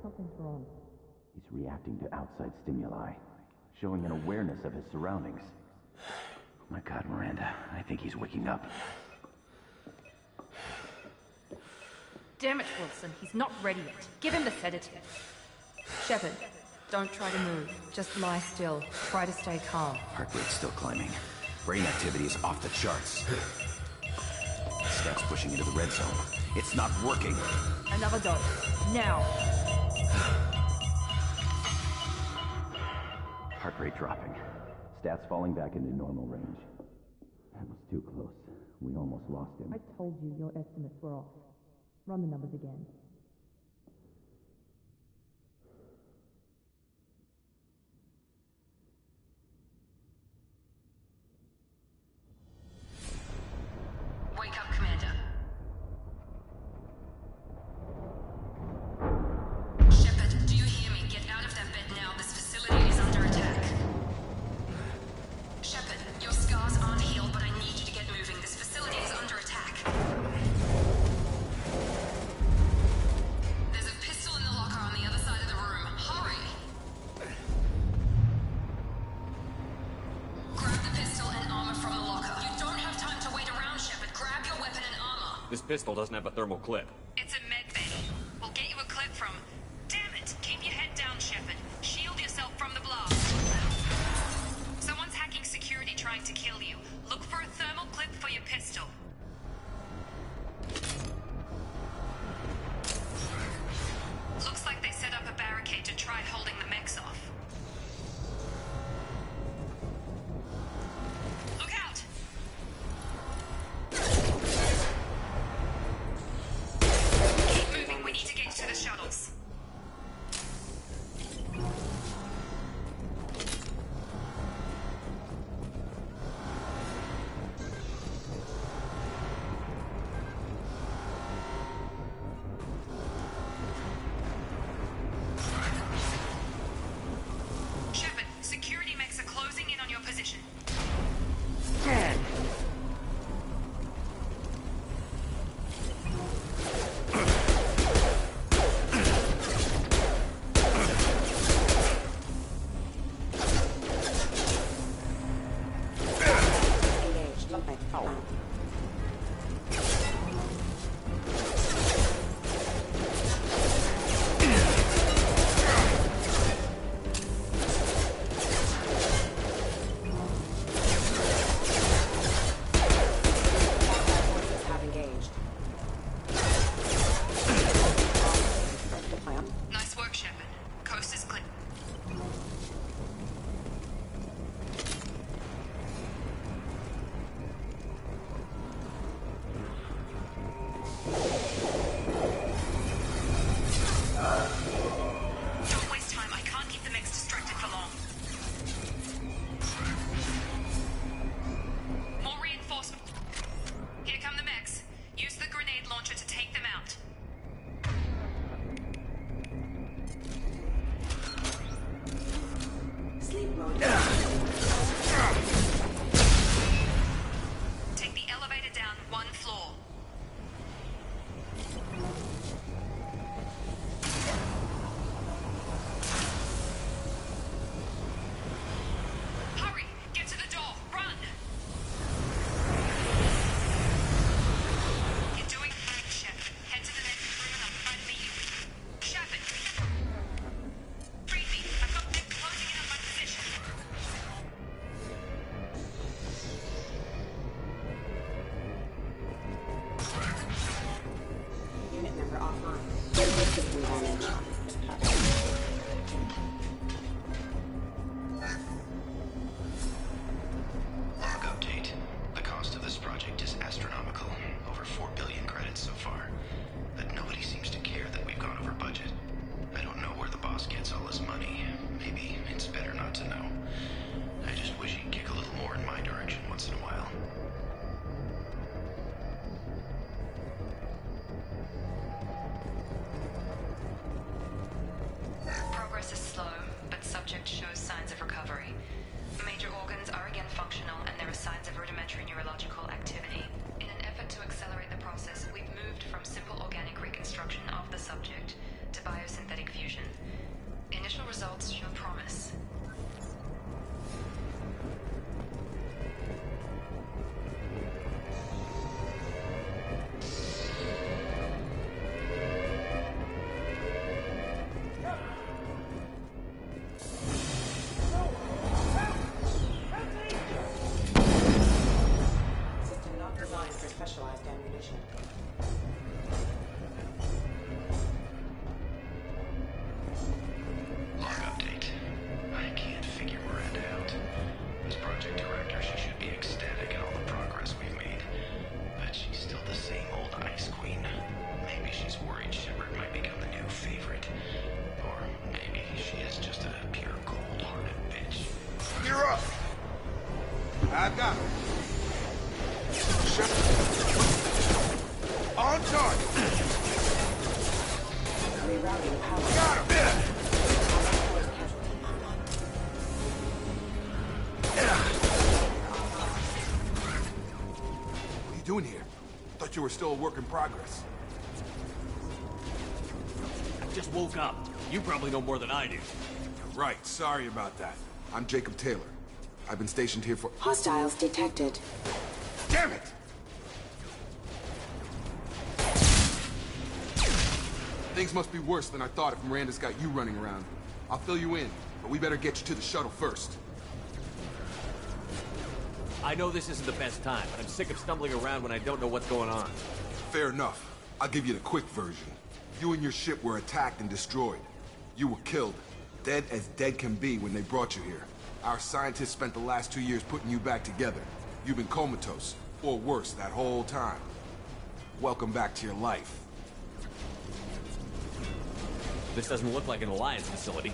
Something's wrong. He's reacting to outside stimuli, showing an awareness of his surroundings. Oh my God, Miranda, I think he's waking up. Damn it, Wilson, he's not ready yet. Give him the sedative. Shepard, don't try to move. Just lie still. Try to stay calm. Heart rate's still climbing. Brain activity is off the charts. Steps pushing into the red zone. It's not working. Another dose. Now. Heart rate dropping. Stats falling back into normal range. That was too close. We almost lost him. I told you your estimates were off. Run the numbers again. Wake up, Commander. Shepard, do you hear me? Get out of that bed now. This facility is under attack. Shepard, your scars aren't healed, but I need you to get moving. This facility is under attack. This pistol doesn't have a thermal clip. It's a med bay. We'll get you a clip from... Damn it! Keep your head down, Shepard. Shield yourself from the blast. Someone's hacking security trying to kill you. Look for a thermal clip for your pistol. Looks like they set up a barricade to try holding the mechs off. Look out! Keep moving, we need to get to the shuttles. Shepard, security mechs are closing in on your position. Nice work, Shepard. Coast is clear. Don't waste time. I can't keep the mechs distracted for long. More reinforcement. Here come the mechs. Use the grenade launcher to take them out. Sleep mode. Take the elevator down one floor. Hurry! Get to the door! Run! You're doing fine, Shepard. Head to the next room and I'll try to meet you. Shepard! Freeze me! I've got them closing in on my position. Unit member offline. Critical system damage. Log update. The cost of this project is astronomical. Over 4 billion credits so far. But nobody seems to care that we've gone over budget. I don't know where the boss gets all his money. Maybe it's better not to know. I just wish he'd kick a little more in my direction once in a while. Progress is slow, but subject shows signs of recovery. Major organs are again functional, and there are signs of rudimentary neurological activity. In an effort to accelerate the process, we've moved from simple organic reconstruction of the subject to biosynthetic fusion. Initial results show promise. System not designed for specialized ammunition. Log update. I can't figure Miranda out. As project director, she should be ecstatic at all the progress we've made. But she's still the same old ice queen. Maybe she's worried Shepard might become the new favorite. Or maybe she is just a pure cold-hearted bitch. You're up! I've got it. On target! Rerouting power. Got him! What are you doing here? Thought you were still a work in progress. I just woke up. You probably know more than I do. Right, sorry about that. I'm Jacob Taylor. I've been stationed here for... Hostiles detected. Damn it! Things must be worse than I thought if Miranda's got you running around. I'll fill you in, but we better get you to the shuttle first. I know this isn't the best time, but I'm sick of stumbling around when I don't know what's going on. Fair enough. I'll give you the quick version. You and your ship were attacked and destroyed. You were killed. Dead as dead can be when they brought you here. Our scientists spent the last 2 years putting you back together. You've been comatose, or worse, that whole time. Welcome back to your life. This doesn't look like an Alliance facility.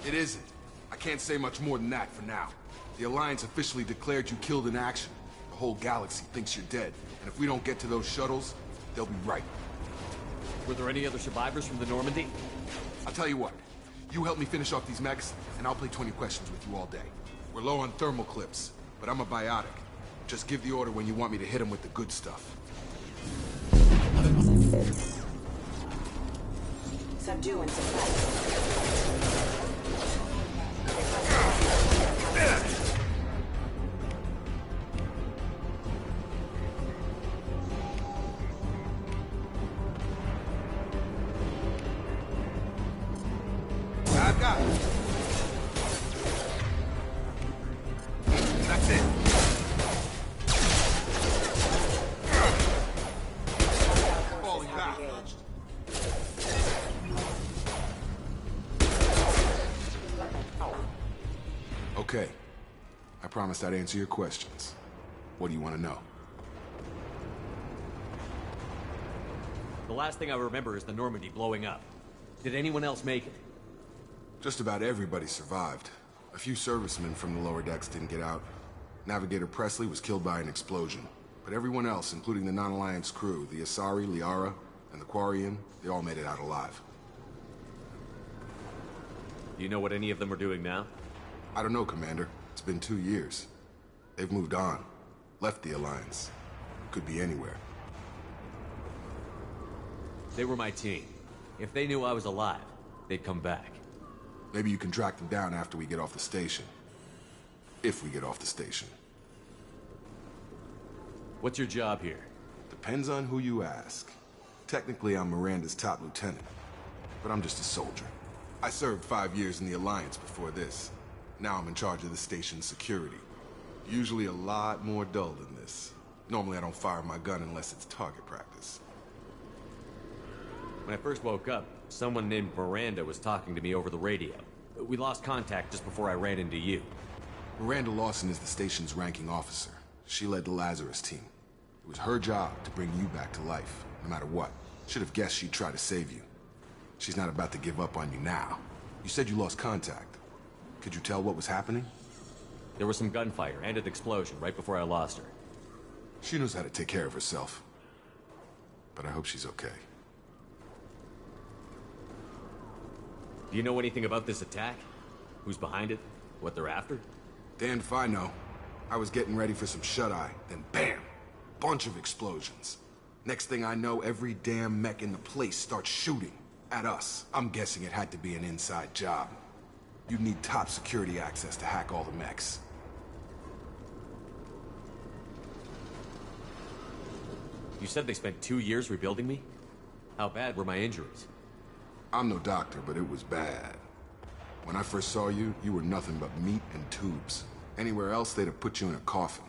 It isn't. I can't say much more than that for now. The Alliance officially declared you killed in action. The whole galaxy thinks you're dead, and if we don't get to those shuttles, they'll be right. Were there any other survivors from the Normandy? I'll tell you what. You help me finish off these mechs, and I'll play 20 questions with you all day. We're low on thermal clips, but I'm a biotic. Just give the order when you want me to hit them with the good stuff. Subdue and suppress. I've got it. That's it. Falling back. Okay. I promised I'd answer your questions. What do you want to know? The last thing I remember is the Normandy blowing up. Did anyone else make it? Just about everybody survived. A few servicemen from the lower decks didn't get out. Navigator Presley was killed by an explosion. But everyone else, including the non-Alliance crew, the Asari, Liara, and the Quarian, they all made it out alive. Do you know what any of them are doing now? I don't know, Commander. It's been 2 years. They've moved on. Left the Alliance. Could be anywhere. They were my team. If they knew I was alive, they'd come back. Maybe you can track them down after we get off the station. If we get off the station. What's your job here? Depends on who you ask. Technically, I'm Miranda's top lieutenant. But I'm just a soldier. I served 5 years in the Alliance before this. Now I'm in charge of the station's security. Usually a lot more dull than this. Normally I don't fire my gun unless it's target practice. When I first woke up, someone named Miranda was talking to me over the radio. We lost contact just before I ran into you. Miranda Lawson is the station's ranking officer. She led the Lazarus team. It was her job to bring you back to life, no matter what. Should have guessed she'd try to save you. She's not about to give up on you now. You said you lost contact. Could you tell what was happening? There was some gunfire and an explosion right before I lost her. She knows how to take care of herself. But I hope she's okay. Do you know anything about this attack? Who's behind it? What they're after? Damned if I know. I was getting ready for some shut-eye, then bam! Bunch of explosions. Next thing I know, every damn mech in the place starts shooting at us. I'm guessing it had to be an inside job. You'd need top security access to hack all the mechs. You said they spent 2 years rebuilding me? How bad were my injuries? I'm no doctor, but it was bad. When I first saw you, you were nothing but meat and tubes. Anywhere else, they'd have put you in a coffin.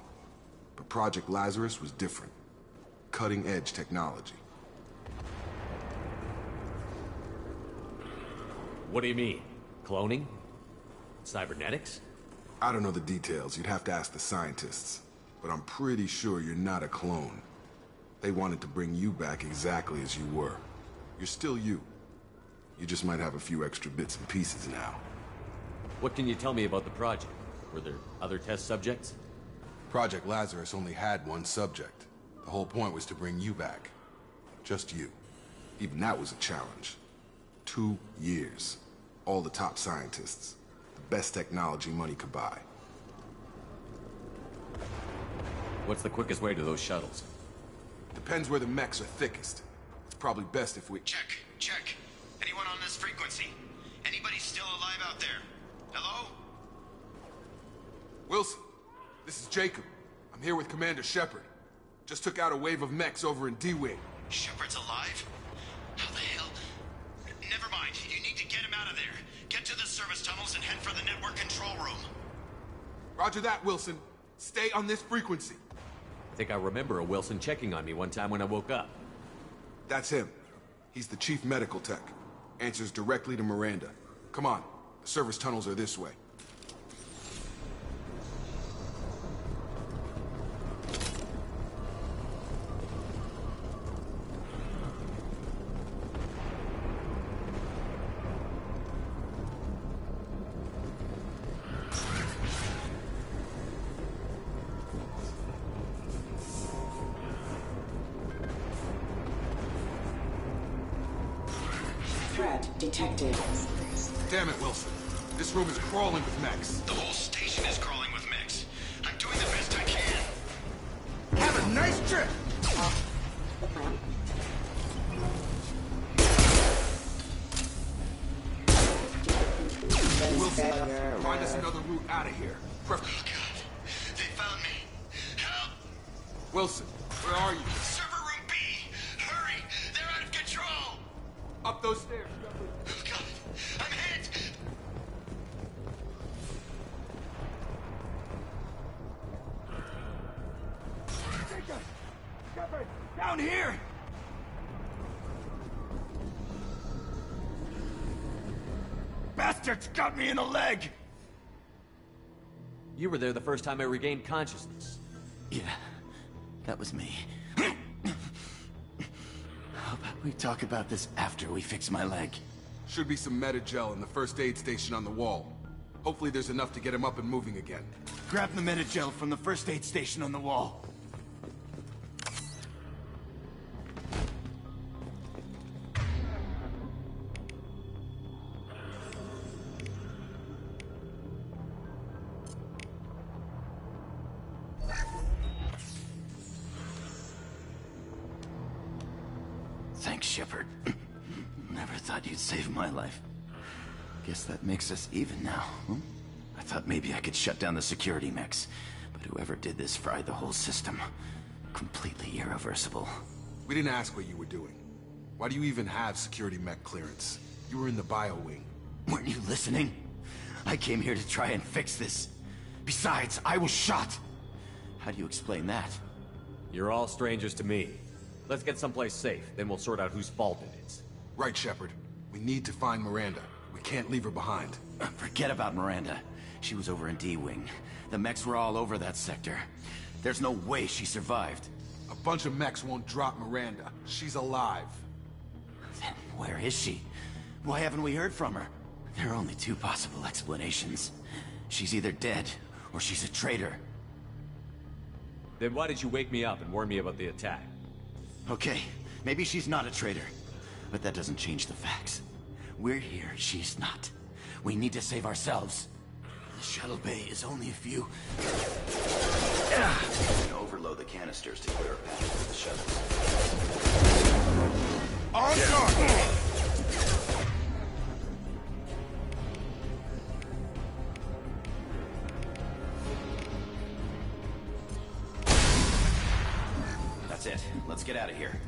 But Project Lazarus was different. Cutting-edge technology. What do you mean? Cloning? Cybernetics? I don't know the details. You'd have to ask the scientists. But I'm pretty sure you're not a clone. They wanted to bring you back exactly as you were. You're still you. You just might have a few extra bits and pieces now. What can you tell me about the project? Were there other test subjects? Project Lazarus only had one subject. The whole point was to bring you back. Just you. Even that was a challenge. 2 years. All the top scientists. The best technology money could buy. What's the quickest way to those shuttles? Depends where the mechs are thickest. It's probably best if we... Check. Anyone on this frequency? Anybody still alive out there? Hello? Wilson, this is Jacob. I'm here with Commander Shepard. Just took out a wave of mechs over in D-Wing. Shepard's alive? How the hell? Get him out of there. Get to the service tunnels and head for the network control room. Roger that, Wilson. Stay on this frequency. I think I remember a Wilson checking on me one time when I woke up. That's him. He's the chief medical tech. Answers directly to Miranda. Come on. The service tunnels are this way. Threat detected. Damn it, Wilson. This room is crawling with mechs. The whole station is crawling with mechs. I'm doing the best I can. Have a nice trip! Wilson, find us another route out of here. Oh, God. They found me. Help! Wilson, where are you? Server room B! Hurry! They're out of control! Up those stairs. Oh, God. I'm hit! Down here! Bastards got me in the leg! You were there the first time I regained consciousness. Yeah, that was me. How about we talk about this after we fix my leg? Should be some Metagel in the first aid station on the wall. Hopefully there's enough to get him up and moving again. Grab the Metagel from the first aid station on the wall. Thanks, Shepard. Never thought you'd save my life. Guess that makes us even now, huh? I thought maybe I could shut down the security mechs, but whoever did this fried the whole system. Completely irreversible. We didn't ask what you were doing. Why do you even have security mech clearance? You were in the bio wing. Weren't you listening? I came here to try and fix this. Besides, I was shot. How do you explain that? You're all strangers to me. Let's get someplace safe, then we'll sort out whose fault it is. Right, Shepard. We need to find Miranda. We can't leave her behind. Forget about Miranda. She was over in D-Wing. The mechs were all over that sector. There's no way she survived. A bunch of mechs won't drop Miranda. She's alive. Then where is she? Why haven't we heard from her? There are only two possible explanations. She's either dead, or she's a traitor. Then why did you wake me up and warn me about the attack? Okay, maybe she's not a traitor. But that doesn't change the facts. We're here, she's not. We need to save ourselves. The shuttle bay is only a few... And overload the canisters to clear a path to the shuttles. On guard! That's it. Let's get out of here.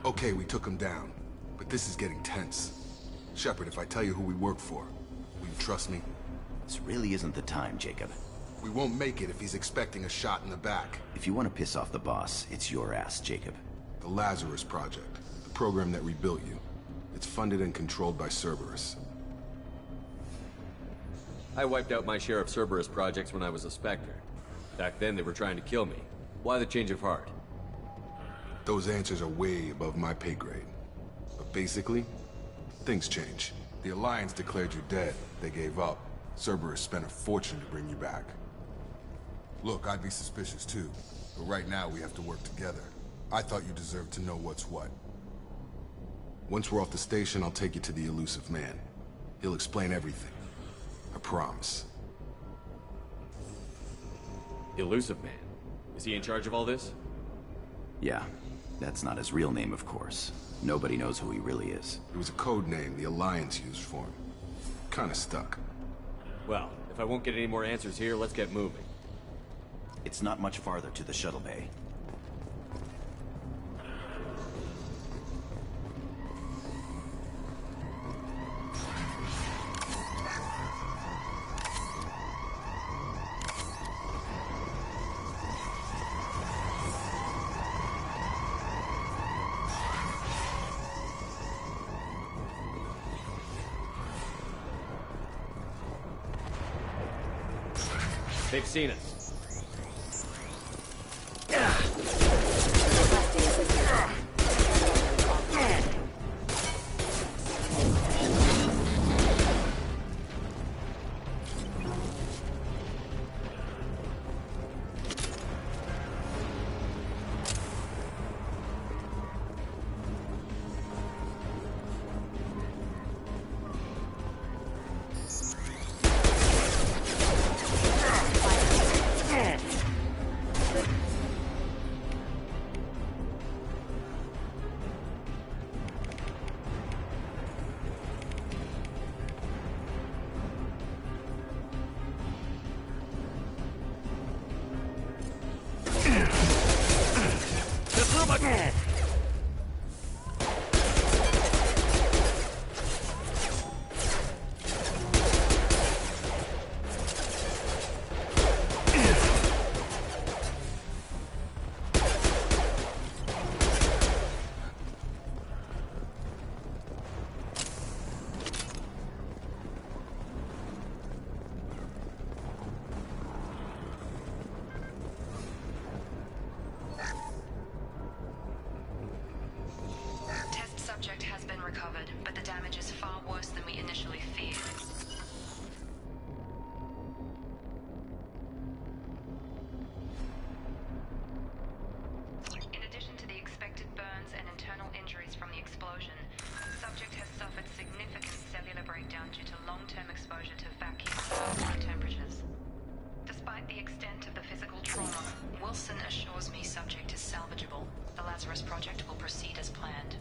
Okay, we took him down. But this is getting tense. Shepard, if I tell you who we work for, will you trust me? This really isn't the time, Jacob. We won't make it if he's expecting a shot in the back. If you want to piss off the boss, it's your ass, Jacob. The Lazarus Project. The program that rebuilt you. It's funded and controlled by Cerberus. I wiped out my share of Cerberus projects when I was a Spectre. Back then they were trying to kill me. Why the change of heart? Those answers are way above my pay grade. But basically, things change. The Alliance declared you dead. They gave up. Cerberus spent a fortune to bring you back. Look, I'd be suspicious too. But right now we have to work together. I thought you deserved to know what's what. Once we're off the station, I'll take you to the elusive man. He'll explain everything. I promise. Elusive Man? Is he in charge of all this? Yeah. That's not his real name, of course. Nobody knows who he really is. It was a code name the Alliance used for him. Kinda stuck. Well, if I won't get any more answers here, let's get moving. It's not much farther to the shuttle bay. They've seen us. Subject has been recovered, but the damage is far worse than we initially feared. In addition to the expected burns and internal injuries from the explosion, subject has suffered significant cellular breakdown due to long-term exposure to vacuum and low temperatures. Despite the extent of the physical trauma, Wilson assures me subject is salvageable. The Lazarus Project will proceed as planned.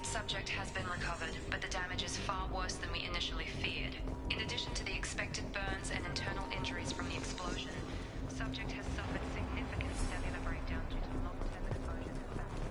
Subject has been recovered, but the damage is far worse than we initially feared. In addition to the expected burns and internal injuries from the explosion, subject has suffered significant cellular breakdown due to long-term exposure to vacuum.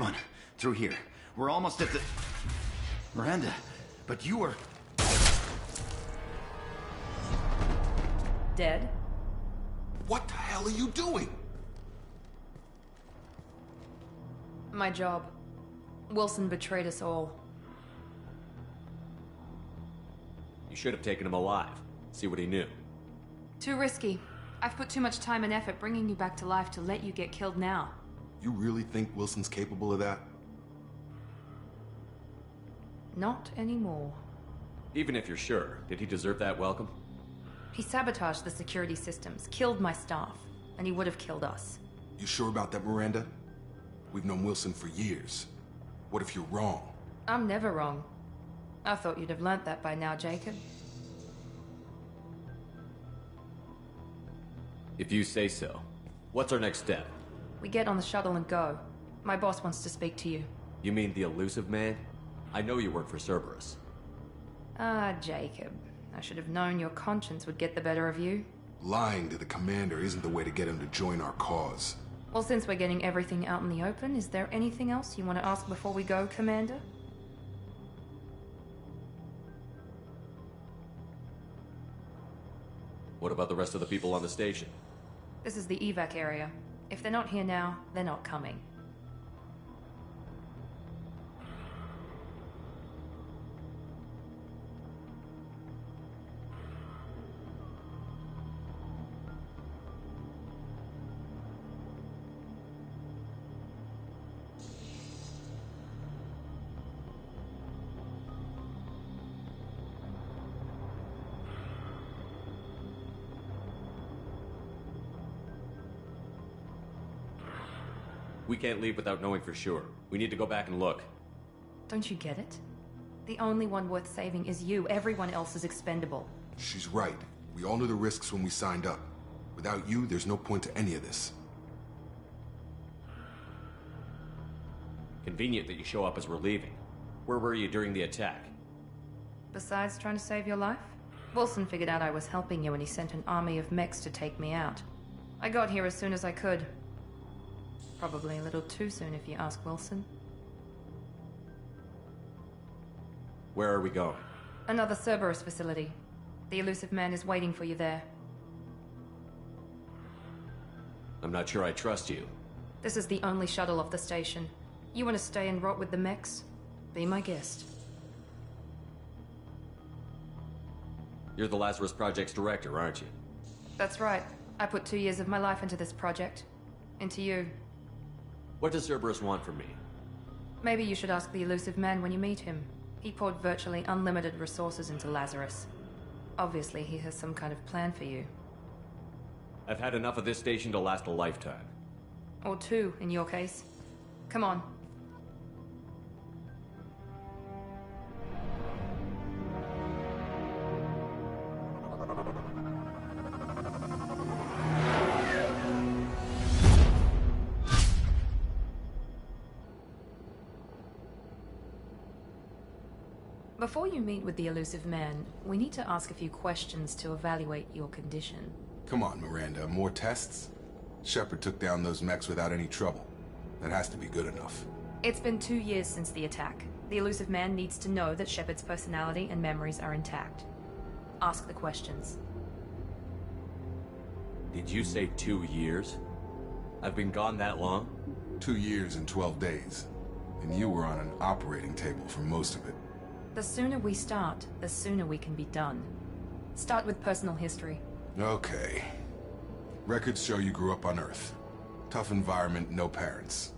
Come on, through here. We're almost at the... Miranda, but you were... Dead? What the hell are you doing? My job. Wilson betrayed us all. You should have taken him alive. See what he knew. Too risky. I've put too much time and effort bringing you back to life to let you get killed now. You really think Wilson's capable of that? Not anymore. Even if you're sure, did he deserve that welcome? He sabotaged the security systems, killed my staff, and he would have killed us. You sure about that, Miranda? We've known Wilson for years. What if you're wrong? I'm never wrong. I thought you'd have learnt that by now, Jacob. If you say so. What's our next step? We get on the shuttle and go. My boss wants to speak to you. You mean the elusive man? I know you work for Cerberus. Ah, Jacob. I should have known your conscience would get the better of you. Lying to the commander isn't the way to get him to join our cause. Well, since we're getting everything out in the open, is there anything else you want to ask before we go, Commander? What about the rest of the people on the station? This is the evac area. If they're not here now, they're not coming. We can't leave without knowing for sure. We need to go back and look. Don't you get it? The only one worth saving is you. Everyone else is expendable. She's right. We all knew the risks when we signed up. Without you, there's no point to any of this. Convenient that you show up as we're leaving. Where were you during the attack? Besides trying to save your life, Wilson figured out I was helping you and he sent an army of mechs to take me out. I got here as soon as I could. Probably a little too soon if you ask Wilson. Where are we going? Another Cerberus facility. The elusive man is waiting for you there. I'm not sure I trust you. This is the only shuttle off the station. You want to stay and rot with the mechs? Be my guest. You're the Lazarus Project's director, aren't you? That's right. I put 2 years of my life into this project. Into you. What does Cerberus want from me? Maybe you should ask the elusive man when you meet him. He poured virtually unlimited resources into Lazarus. Obviously, he has some kind of plan for you. I've had enough of this station to last a lifetime. Or 2, in your case. Come on. Before you meet with the elusive man, we need to ask a few questions to evaluate your condition. Come on, Miranda, more tests? Shepard took down those mechs without any trouble. That has to be good enough. It's been 2 years since the attack. The elusive man needs to know that Shepard's personality and memories are intact. Ask the questions. Did you say 2 years? I've been gone that long? 2 years and 12 days. And you were on an operating table for most of it. The sooner we start, the sooner we can be done. Start with personal history. Okay. Records show you grew up on Earth. Tough environment, no parents.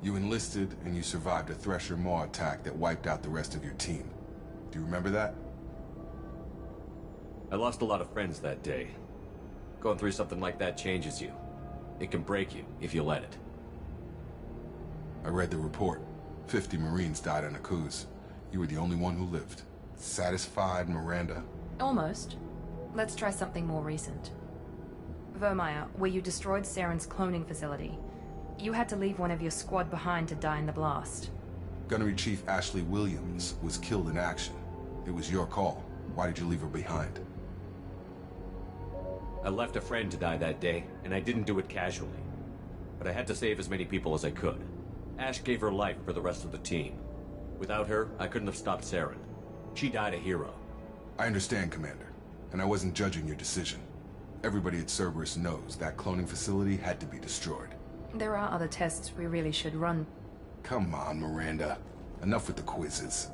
You enlisted and you survived a Thresher Maw attack that wiped out the rest of your team. Do you remember that? I lost a lot of friends that day. Going through something like that changes you. It can break you, if you let it. I read the report. 50 Marines died on Akuz. You were the only one who lived. Satisfied, Miranda? Almost. Let's try something more recent. Vermeer, where you destroyed Saren's cloning facility. You had to leave one of your squad behind to die in the blast. Gunnery Chief Ashley Williams was killed in action. It was your call. Why did you leave her behind? I left a friend to die that day, and I didn't do it casually. But I had to save as many people as I could. Ash gave her life for the rest of the team. Without her, I couldn't have stopped Saren. She died a hero. I understand, Commander, and I wasn't judging your decision. Everybody at Cerberus knows that cloning facility had to be destroyed. There are other tests we really should run. Come on, Miranda. Enough with the quizzes.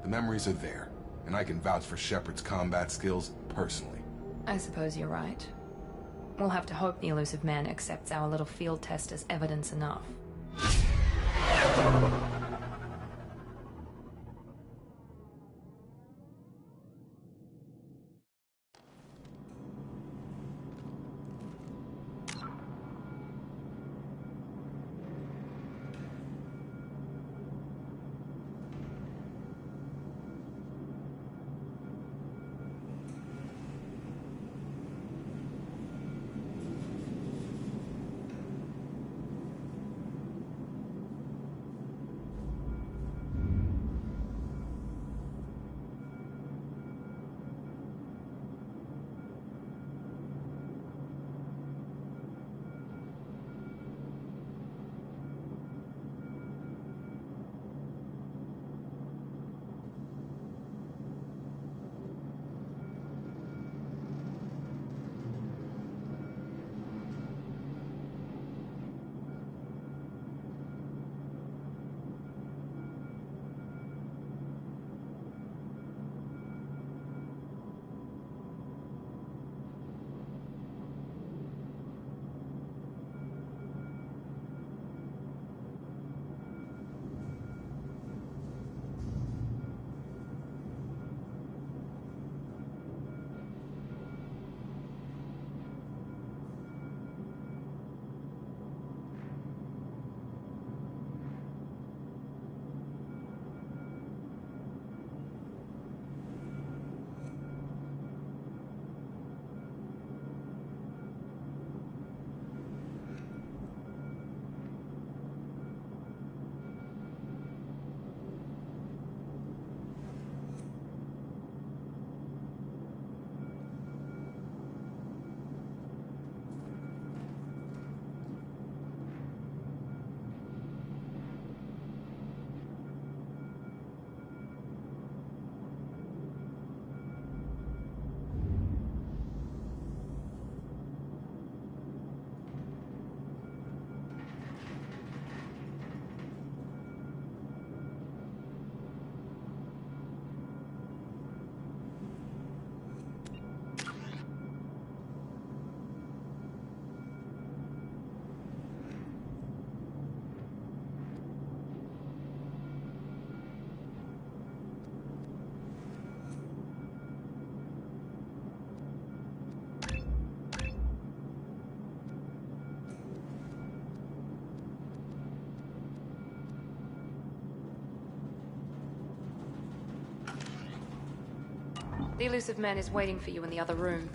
The memories are there, and I can vouch for Shepard's combat skills personally. I suppose you're right. We'll have to hope the elusive man accepts our little field test as evidence enough. The elusive man is waiting for you in the other room.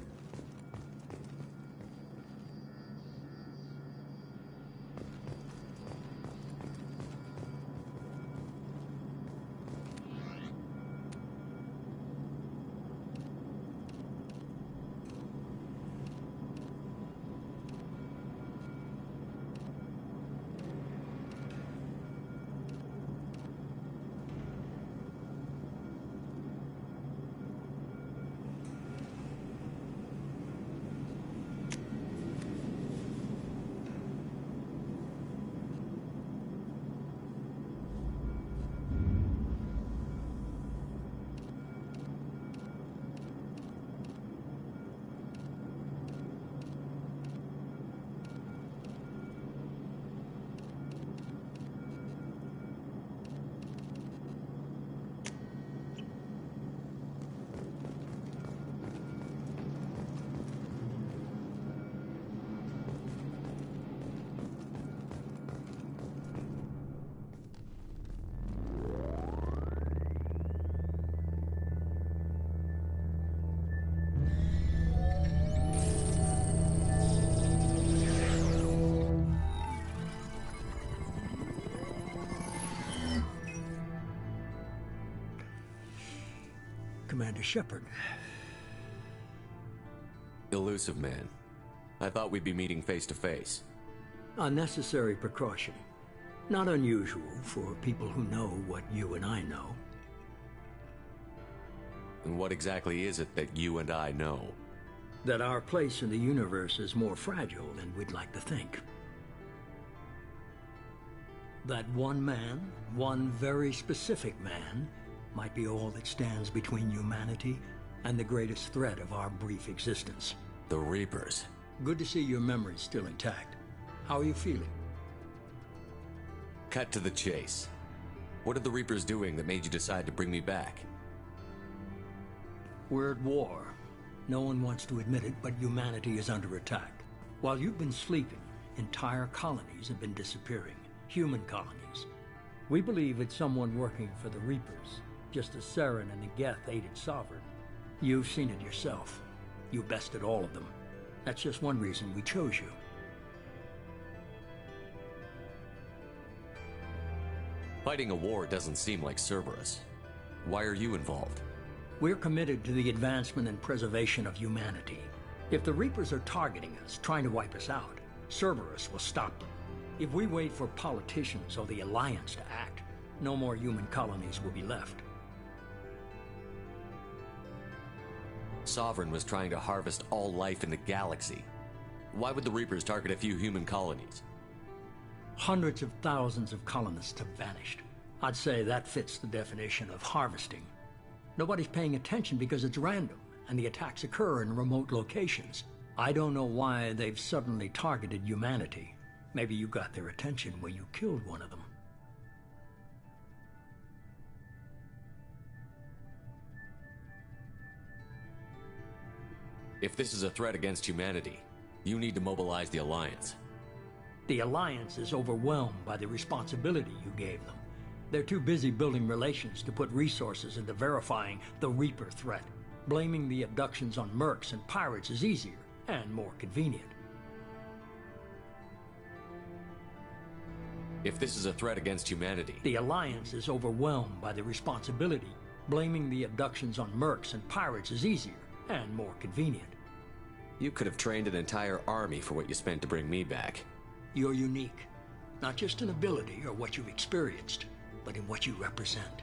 Commander Shepard. Elusive man. I thought we'd be meeting face to face. Unnecessary precaution. Not unusual for people who know what you and I know. And what exactly is it that you and I know? That our place in the universe is more fragile than we'd like to think. That one man, one very specific man, might be all that stands between humanity and the greatest threat of our brief existence. The Reapers. Good to see your memory's still intact. How are you feeling? Cut to the chase. What are the Reapers doing that made you decide to bring me back? We're at war. No one wants to admit it, but humanity is under attack. While you've been sleeping, entire colonies have been disappearing. Human colonies. We believe it's someone working for the Reapers, just as Saren and the Geth aided Sovereign. You've seen it yourself. You bested all of them. That's just one reason we chose you. Fighting a war doesn't seem like Cerberus. Why are you involved? We're committed to the advancement and preservation of humanity. If the Reapers are targeting us, trying to wipe us out, Cerberus will stop them. If we wait for politicians or the Alliance to act, no more human colonies will be left. Sovereign was trying to harvest all life in the galaxy. Why would the Reapers target a few human colonies? Hundreds of thousands of colonists have vanished. I'd say that fits the definition of harvesting. Nobody's paying attention because it's random, and the attacks occur in remote locations. I don't know why they've suddenly targeted humanity. Maybe you got their attention when you killed one of them. If this is a threat against humanity, you need to mobilize the Alliance. The Alliance is overwhelmed by the responsibility you gave them. They're too busy building relations to put resources into verifying the Reaper threat. Blaming the abductions on mercs and pirates is easier and more convenient. If this is a threat against humanity... The Alliance is overwhelmed by the responsibility. Blaming the abductions on mercs and pirates is easier and more convenient. You could have trained an entire army for what you spent to bring me back. You're unique. Not just in ability or what you've experienced, but in what you represent.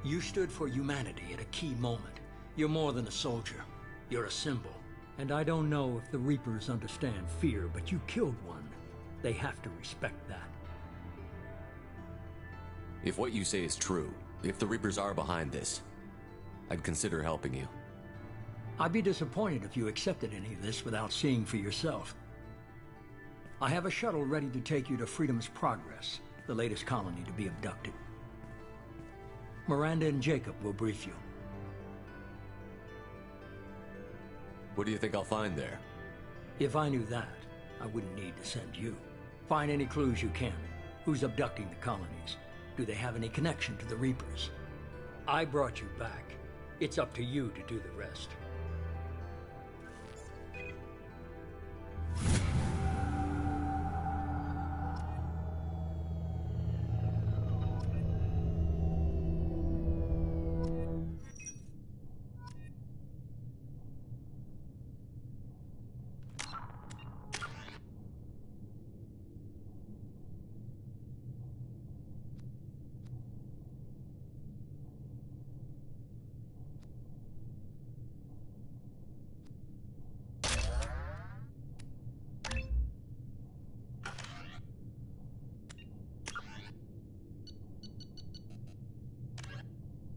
You stood for humanity at a key moment. You're more than a soldier. You're a symbol. And I don't know if the Reapers understand fear, but you killed one. They have to respect that. If what you say is true, if the Reapers are behind this, I'd consider helping you. I'd be disappointed if you accepted any of this without seeing for yourself. I have a shuttle ready to take you to Freedom's Progress, the latest colony to be abducted. Miranda and Jacob will brief you. What do you think I'll find there? If I knew that, I wouldn't need to send you. Find any clues you can. Who's abducting the colonies? Do they have any connection to the Reapers? I brought you back. It's up to you to do the rest.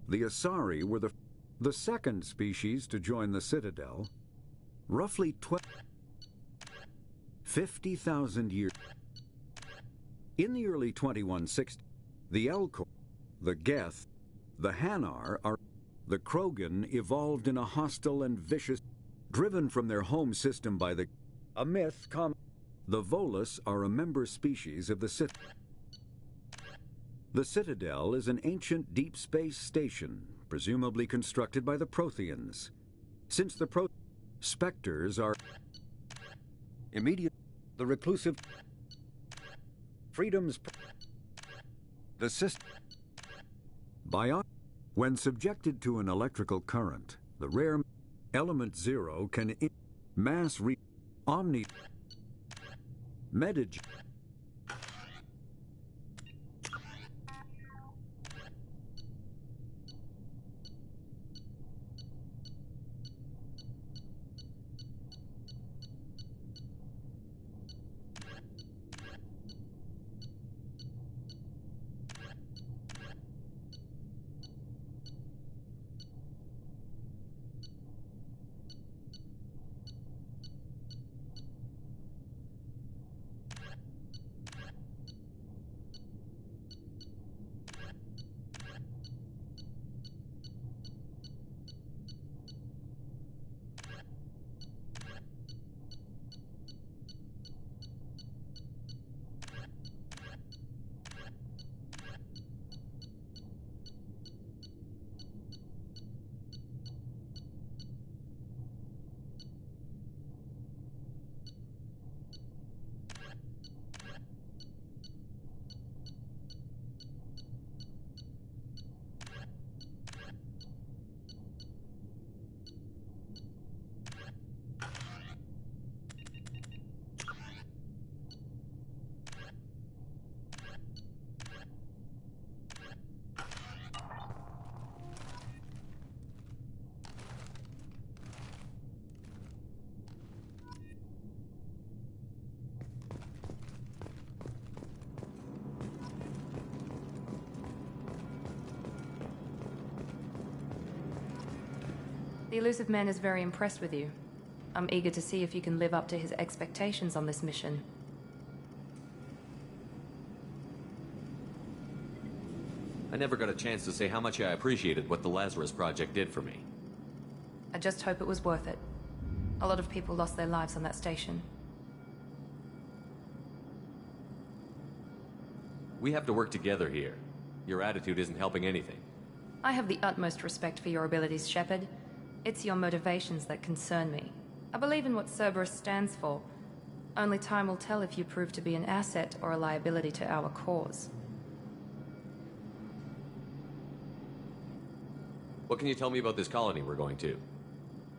The Asari were the second species to join the Citadel, roughly 50,000 years. In the early 2160s, the Elcor, the Geth, the Hanar, the Krogan evolved in a hostile and vicious, driven from their home system by a myth. The Volus are a member species of the Citadel. The Citadel is an ancient deep space station, presumably constructed by the Protheans. Since the Spectres are immediate, the reclusive Freedom's the system. When subjected to an electrical current, the rare element zero can mass omni medige. The elusive man is very impressed with you. I'm eager to see if you can live up to his expectations on this mission. I never got a chance to say how much I appreciated what the Lazarus Project did for me. I just hope it was worth it. A lot of people lost their lives on that station. We have to work together here. Your attitude isn't helping anything. I have the utmost respect for your abilities, Shepard. It's your motivations that concern me. I believe in what Cerberus stands for. Only time will tell if you prove to be an asset or a liability to our cause. What can you tell me about this colony we're going to?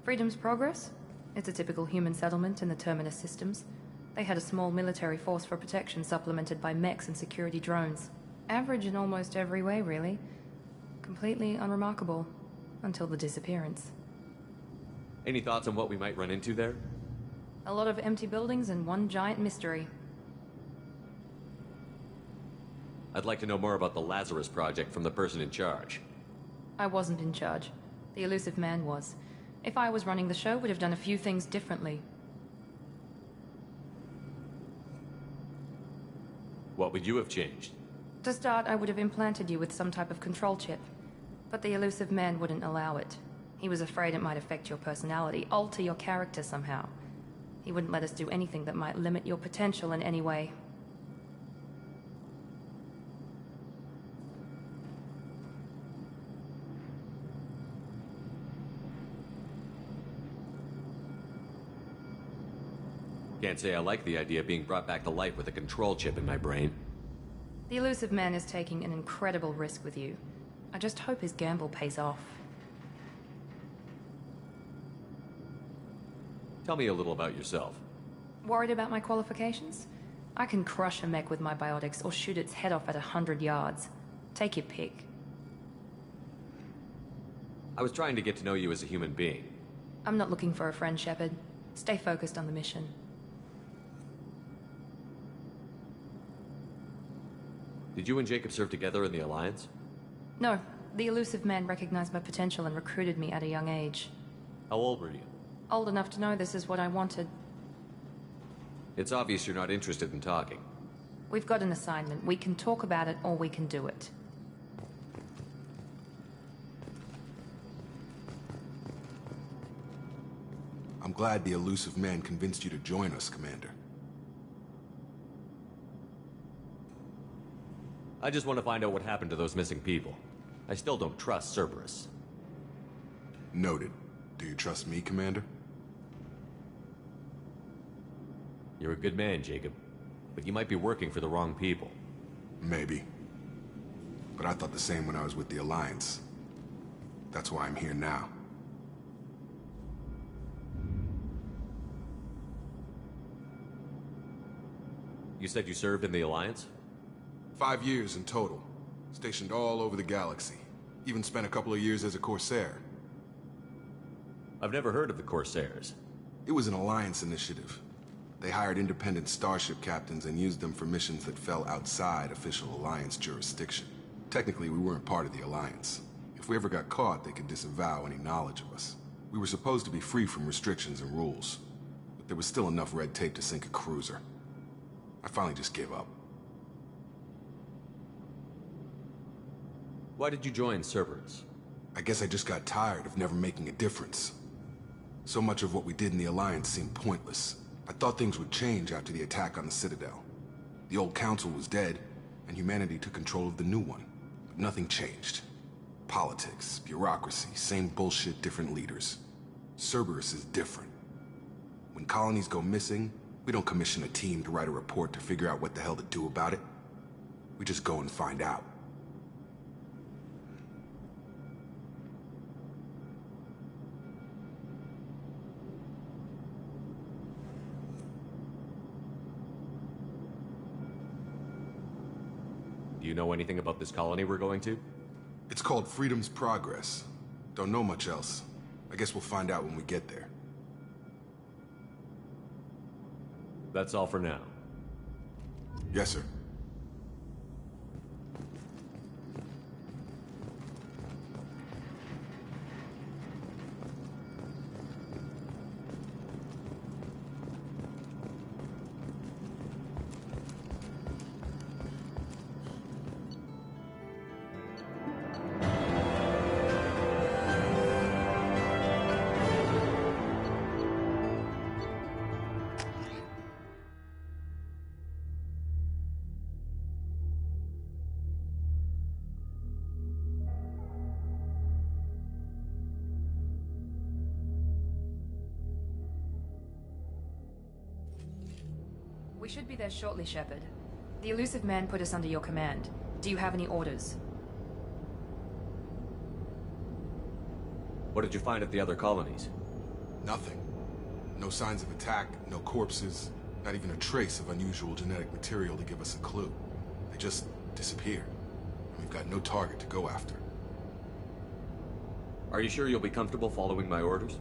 Freedom's Progress? It's a typical human settlement in the Terminus systems. They had a small military force for protection supplemented by mechs and security drones. Average in almost every way, really. Completely unremarkable. Until the disappearance. Any thoughts on what we might run into there? A lot of empty buildings and one giant mystery. I'd like to know more about the Lazarus Project from the person in charge. I wasn't in charge. The elusive man was. If I was running the show, would have done a few things differently. What would you have changed? To start, I would have implanted you with some type of control chip. But the elusive man wouldn't allow it. He was afraid it might affect your personality, alter your character somehow. He wouldn't let us do anything that might limit your potential in any way. Can't say I like the idea of being brought back to life with a control chip in my brain. The elusive man is taking an incredible risk with you. I just hope his gamble pays off. Tell me a little about yourself. Worried about my qualifications? I can crush a mech with my biotics or shoot its head off at 100 yards. Take your pick. I was trying to get to know you as a human being. I'm not looking for a friend, Shepard. Stay focused on the mission. Did you and Jacob serve together in the Alliance? No. The elusive man recognized my potential and recruited me at a young age. How old were you? Old enough to know this is what I wanted. It's obvious you're not interested in talking. We've got an assignment. We can talk about it or we can do it. I'm glad the elusive man convinced you to join us, Commander. I just want to find out what happened to those missing people. I still don't trust Cerberus. Noted. Do you trust me, Commander? You're a good man, Jacob. But you might be working for the wrong people. Maybe. But I thought the same when I was with the Alliance. That's why I'm here now. You said you served in the Alliance? 5 years in total. Stationed all over the galaxy. Even spent a couple of years as a Corsair. I've never heard of the Corsairs. It was an Alliance initiative. They hired independent starship captains and used them for missions that fell outside official Alliance jurisdiction. Technically, we weren't part of the Alliance. If we ever got caught, they could disavow any knowledge of us. We were supposed to be free from restrictions and rules. But there was still enough red tape to sink a cruiser. I finally just gave up. Why did you join Cerberus? I guess I just got tired of never making a difference. So much of what we did in the Alliance seemed pointless. I thought things would change after the attack on the Citadel. The old council was dead, and humanity took control of the new one. But nothing changed. Politics, bureaucracy, same bullshit, different leaders. Cerberus is different. When colonies go missing, we don't commission a team to write a report to figure out what the hell to do about it. We just go and find out. Do you know anything about this colony we're going to? It's called Freedom's Progress. Don't know much else. I guess we'll find out when we get there. That's all for now. Yes, sir. We should be there shortly, Shepard. The elusive man put us under your command. Do you have any orders? What did you find at the other colonies? Nothing. No signs of attack, no corpses, not even a trace of unusual genetic material to give us a clue. They just disappeared. We've got no target to go after. Are you sure you'll be comfortable following my orders?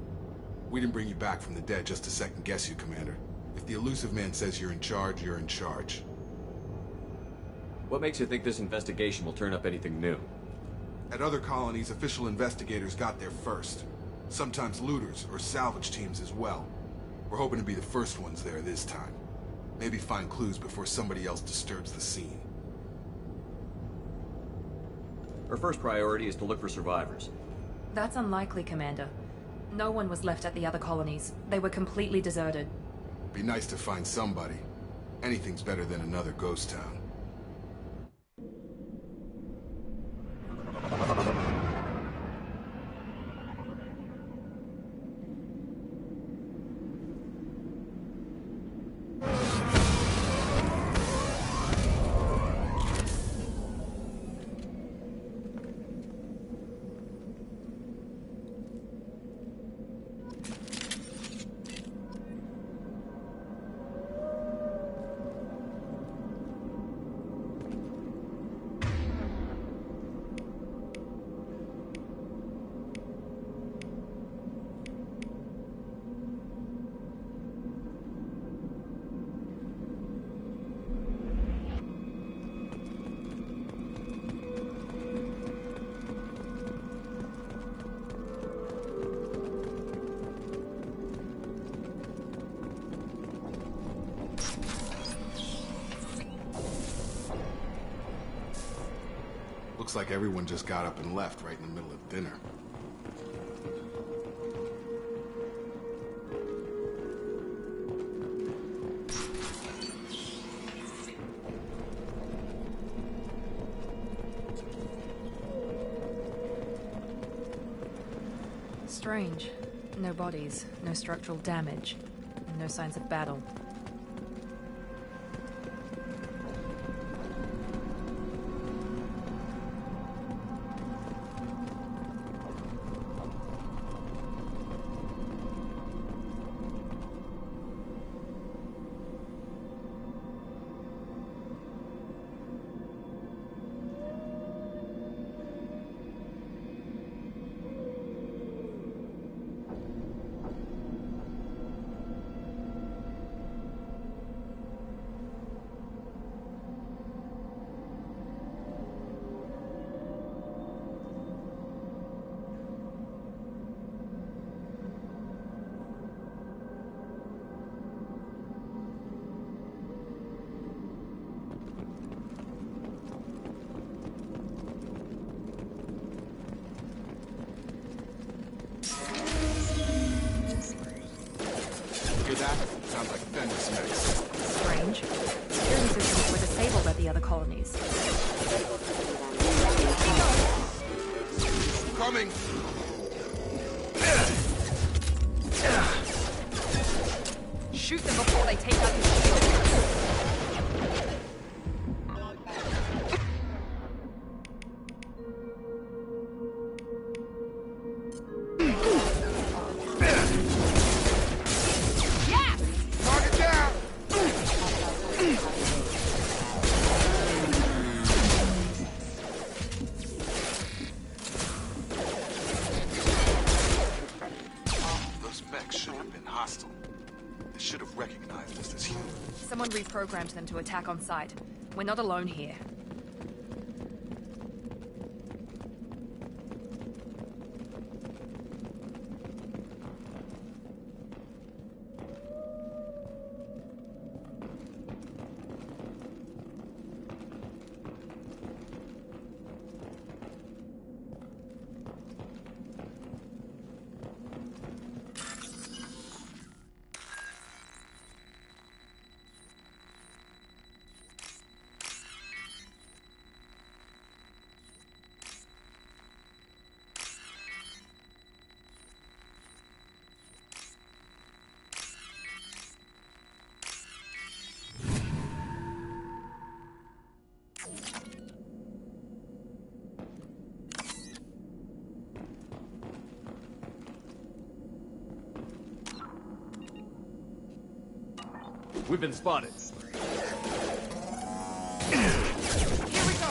We didn't bring you back from the dead just to second guess you, Commander. If the elusive man says you're in charge, you're in charge. What makes you think this investigation will turn up anything new? At other colonies, official investigators got there first. Sometimes looters or salvage teams as well. We're hoping to be the first ones there this time. Maybe find clues before somebody else disturbs the scene. Our first priority is to look for survivors. That's unlikely, Commander. No one was left at the other colonies. They were completely deserted. Be nice to find somebody. Anything's better than another ghost town. Looks like everyone just got up and left right in the middle of dinner. Strange. No bodies, no structural damage, and no signs of battle. Hear that? Sounds like Fenris mix. Strange. Security systems were disabled at the other colonies. Coming! Shoot them before they take out his shield. Someone reprogrammed them to attack on sight. We're not alone here. We've been spotted. Here we go.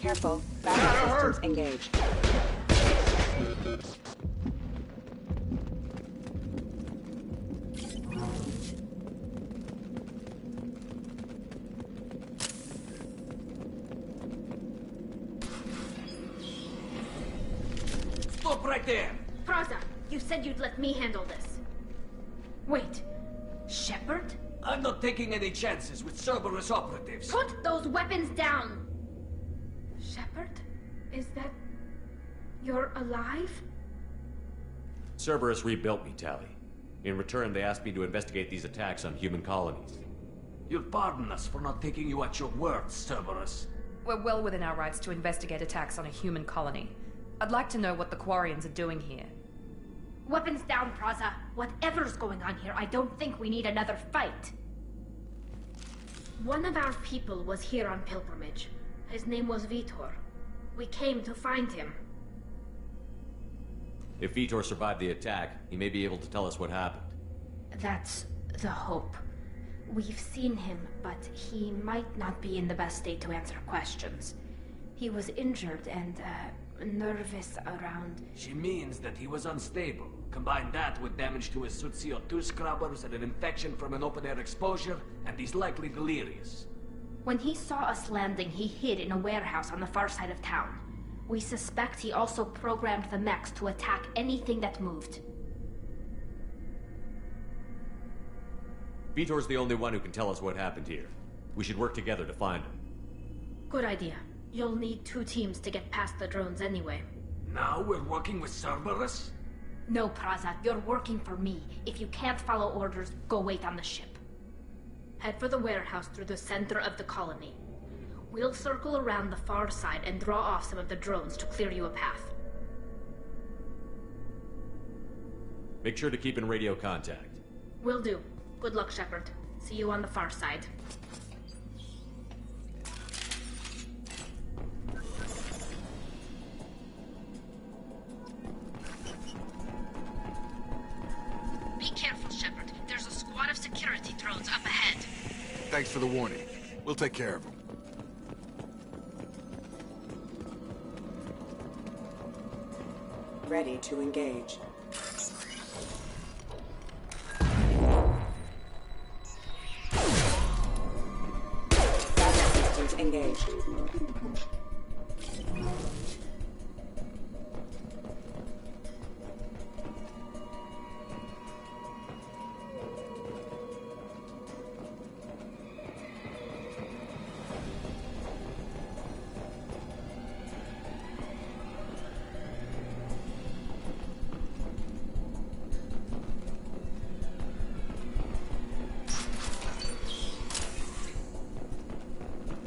Careful. Battery systems engaged. Stop right there! Praza, you said you'd let me handle this. Wait, Shepard? I'm not taking any chances with Cerberus operatives. Put those weapons down! Shepard? Is that... you're alive? Cerberus rebuilt me, Tally. In return, they asked me to investigate these attacks on human colonies. You'll pardon us for not taking you at your word, Cerberus. We're well within our rights to investigate attacks on a human colony. I'd like to know what the Quarians are doing here. Weapons down, Praza. Whatever's going on here, I don't think we need another fight. One of our people was here on pilgrimage. His name was Vitor. We came to find him. If Vitor survived the attack, he may be able to tell us what happened. That's the hope. We've seen him, but he might not be in the best state to answer questions. He was injured and, nervous around... She means that he was unstable. Combine that with damage to his suit CO2 scrubbers and an infection from an open-air exposure, and he's likely delirious. When he saw us landing, he hid in a warehouse on the far side of town. We suspect he also programmed the mechs to attack anything that moved. Vitor's the only one who can tell us what happened here. We should work together to find him. Good idea. You'll need 2 teams to get past the drones anyway. Now we're working with Cerberus? No, Praza, you're working for me. If you can't follow orders, go wait on the ship. Head for the warehouse through the center of the colony. We'll circle around the far side and draw off some of the drones to clear you a path. Make sure to keep in radio contact. Will do. Good luck, Shepard. See you on the far side. Be careful, Shepard. There's a squad of security drones up ahead. Thanks for the warning. We'll take care of them. Ready to engage. Battery systems engaged.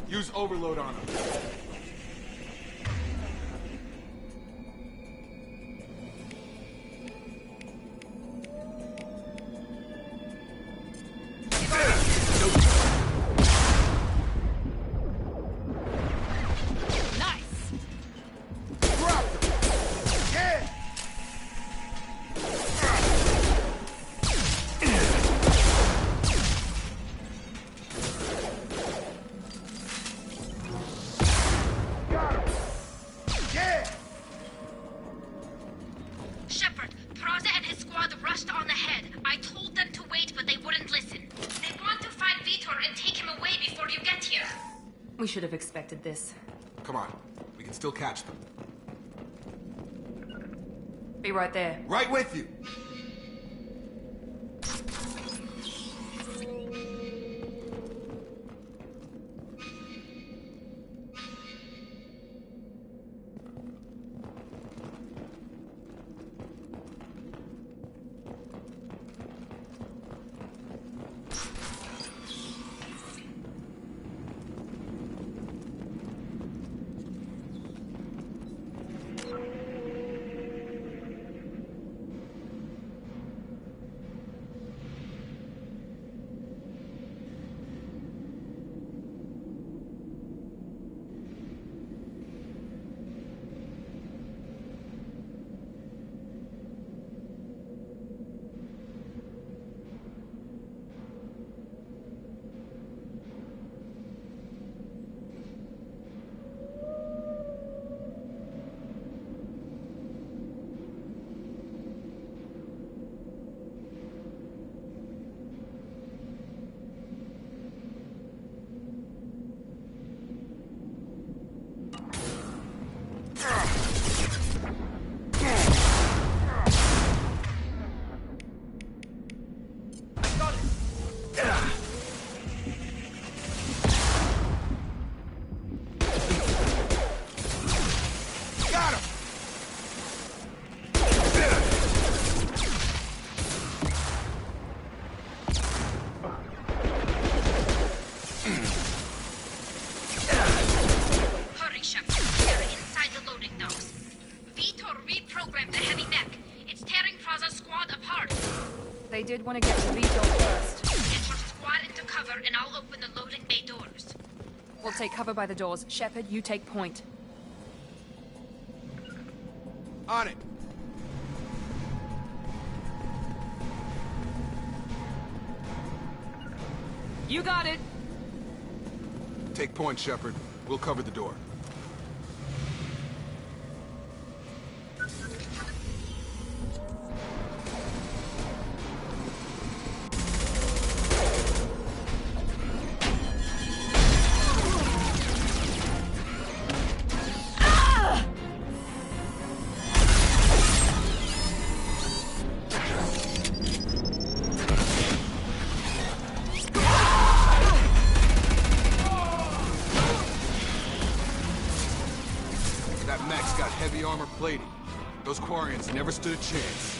Use overload on them. We should have expected this. Come on. We can still catch them. Be right there. Right with you! did want to get to Vito first. Get your squad into cover and I'll open the loading bay doors. We'll take cover by the doors. Shepard, you take point. On it. You got it. Take point, Shepard. We'll cover the door. Those Quarians never stood a chance.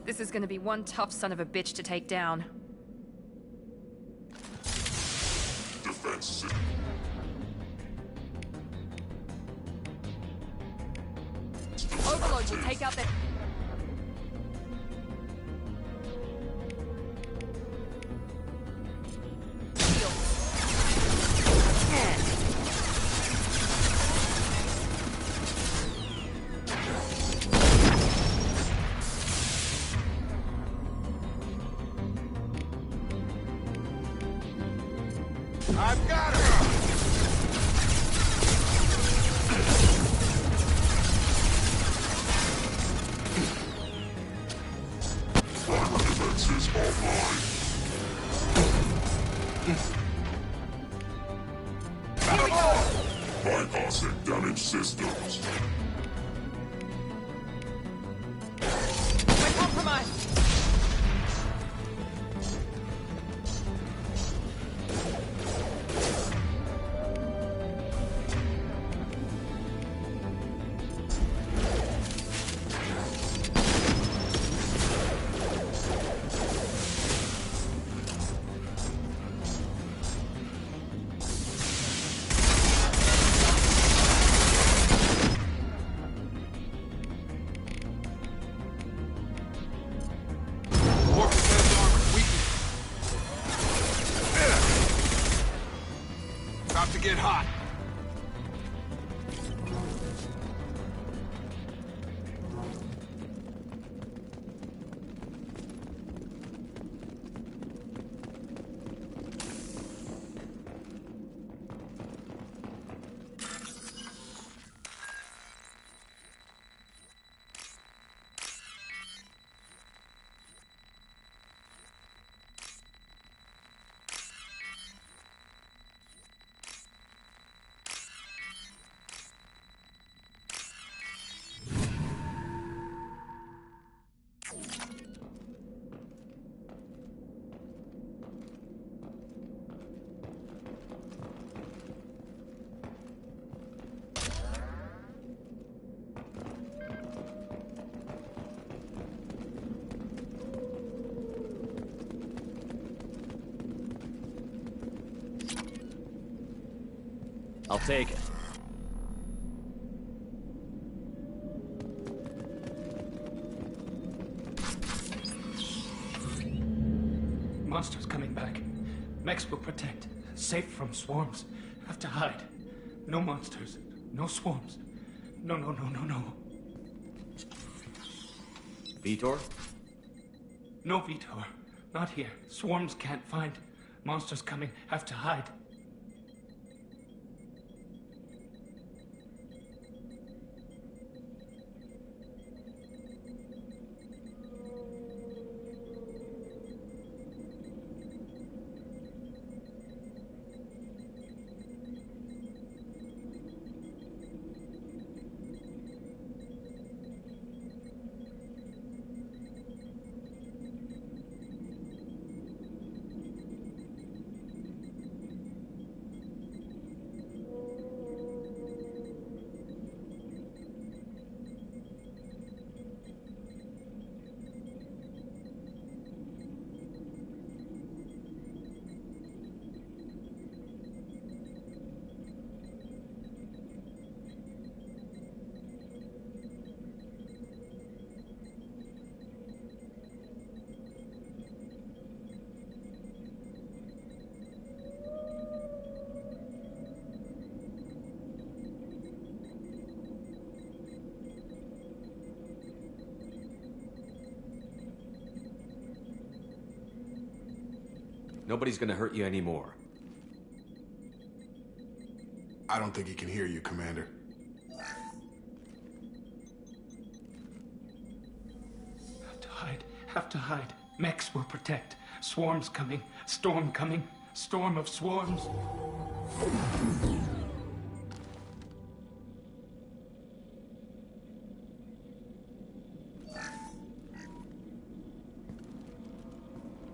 This is gonna be one tough son of a bitch to take down. Defense. Overlord will take out the... I've got her! Fiber defenses offline. Here we go! Bypassing damaged systems. We're compromised! To get hot. I'll take it. Monsters coming back. Mechs will protect. Safe from swarms. Have to hide. No monsters. No swarms. No. Vitor? No Vitor. Not here. Swarms can't find. Monsters coming. Have to hide. Nobody's gonna hurt you anymore. I don't think he can hear you, Commander. Have to hide. Mechs will protect. Swarms coming. Storm coming. Storm of swarms.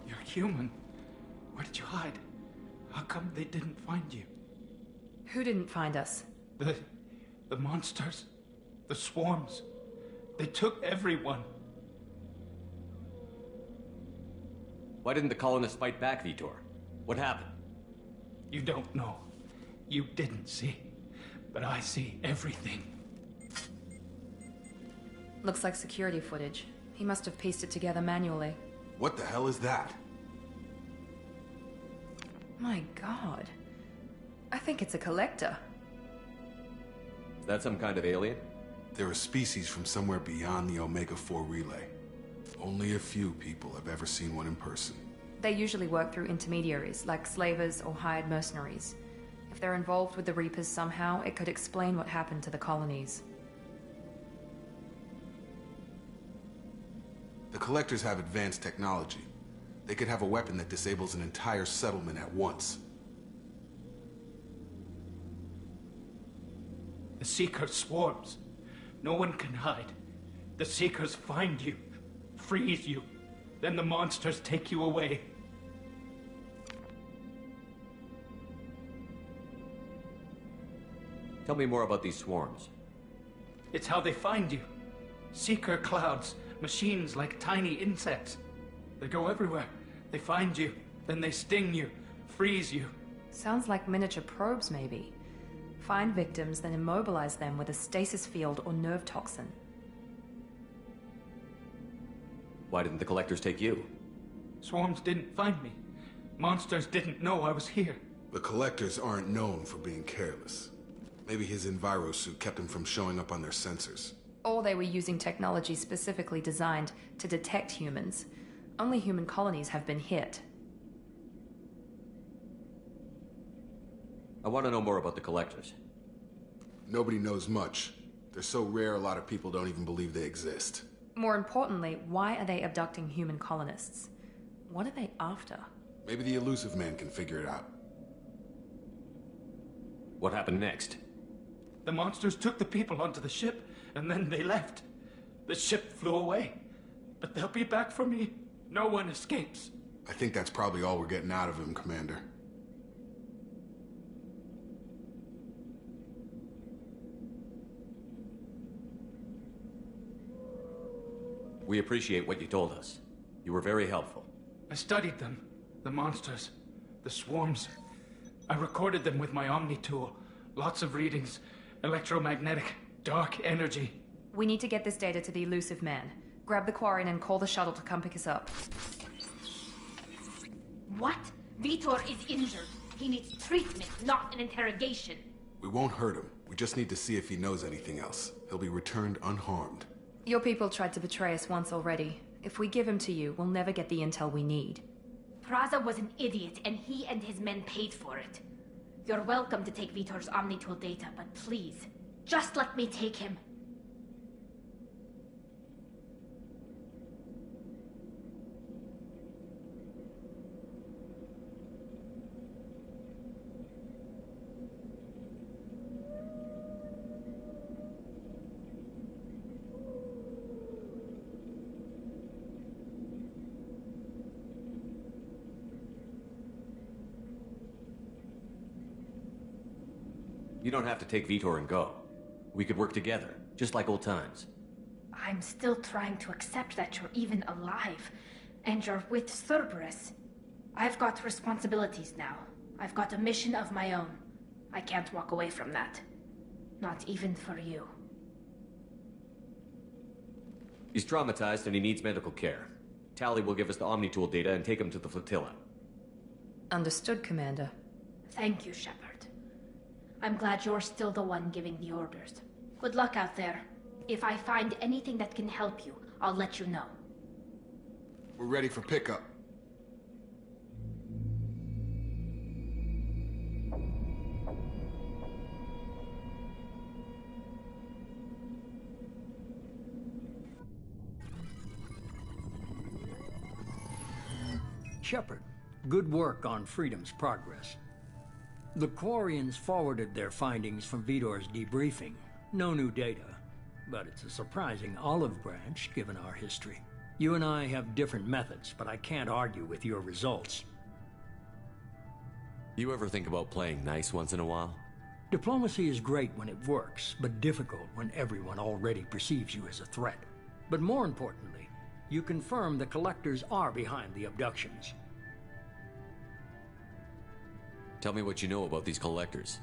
You're human. Where did you hide? How come they didn't find you? Who didn't find us? The monsters. The swarms. They took everyone. Why didn't the colonists fight back, Vitor? What happened? You don't know. You didn't see. But I see everything. Looks like security footage. He must have pieced it together manually. What the hell is that? My god. I think it's a collector. Is that some kind of alien? They're a species from somewhere beyond the Omega-4 relay. Only a few people have ever seen one in person. They usually work through intermediaries, like slavers or hired mercenaries. If they're involved with the Reapers somehow, it could explain what happened to the colonies. The Collectors have advanced technology. They could have a weapon that disables an entire settlement at once. The Seeker swarms. No one can hide. The Seekers find you, freeze you, then the monsters take you away. Tell me more about these swarms. It's how they find you. Seeker clouds, machines like tiny insects. They go everywhere. They find you, then they sting you, freeze you. Sounds like miniature probes, maybe. Find victims, then immobilize them with a stasis field or nerve toxin. Why didn't the Collectors take you? Swarms didn't find me. Monsters didn't know I was here. The Collectors aren't known for being careless. Maybe his envirosuit kept him from showing up on their sensors. Or they were using technology specifically designed to detect humans. Only human colonies have been hit. I want to know more about the Collectors. Nobody knows much. They're so rare a lot of people don't even believe they exist. More importantly, why are they abducting human colonists? What are they after? Maybe the Elusive Man can figure it out. What happened next? The monsters took the people onto the ship, and then they left. The ship flew away. But they'll be back for me. No one escapes. I think that's probably all we're getting out of him, Commander. We appreciate what you told us. You were very helpful. I studied them. The monsters. The swarms. I recorded them with my Omni tool. Lots of readings. Electromagnetic. Dark energy. We need to get this data to the Elusive Man. Grab the Quarian and call the shuttle to come pick us up. What? Vitor is injured. He needs treatment, not an interrogation. We won't hurt him. We just need to see if he knows anything else. He'll be returned unharmed. Your people tried to betray us once already. If we give him to you, we'll never get the intel we need. Praza was an idiot, and he and his men paid for it. You're welcome to take Vitor's Omnitool data, but please, just let me take him. You don't have to take Vitor and go. We could work together, just like old times. I'm still trying to accept that you're even alive, and you're with Cerberus. I've got responsibilities now. I've got a mission of my own. I can't walk away from that. Not even for you. He's traumatized and he needs medical care. Tally will give us the Omnitool data and take him to the flotilla. Understood, Commander. Thank you, Shepard. I'm glad you're still the one giving the orders. Good luck out there. If I find anything that can help you, I'll let you know. We're ready for pickup. Shepard, good work on Freedom's progress. The Quarians forwarded their findings from Vidor's debriefing. No new data, but it's a surprising olive branch given our history. You and I have different methods, but I can't argue with your results. You ever think about playing nice once in a while? Diplomacy is great when it works, but difficult when everyone already perceives you as a threat. But more importantly, you confirm the Collectors are behind the abductions. Tell me what you know about these Collectors.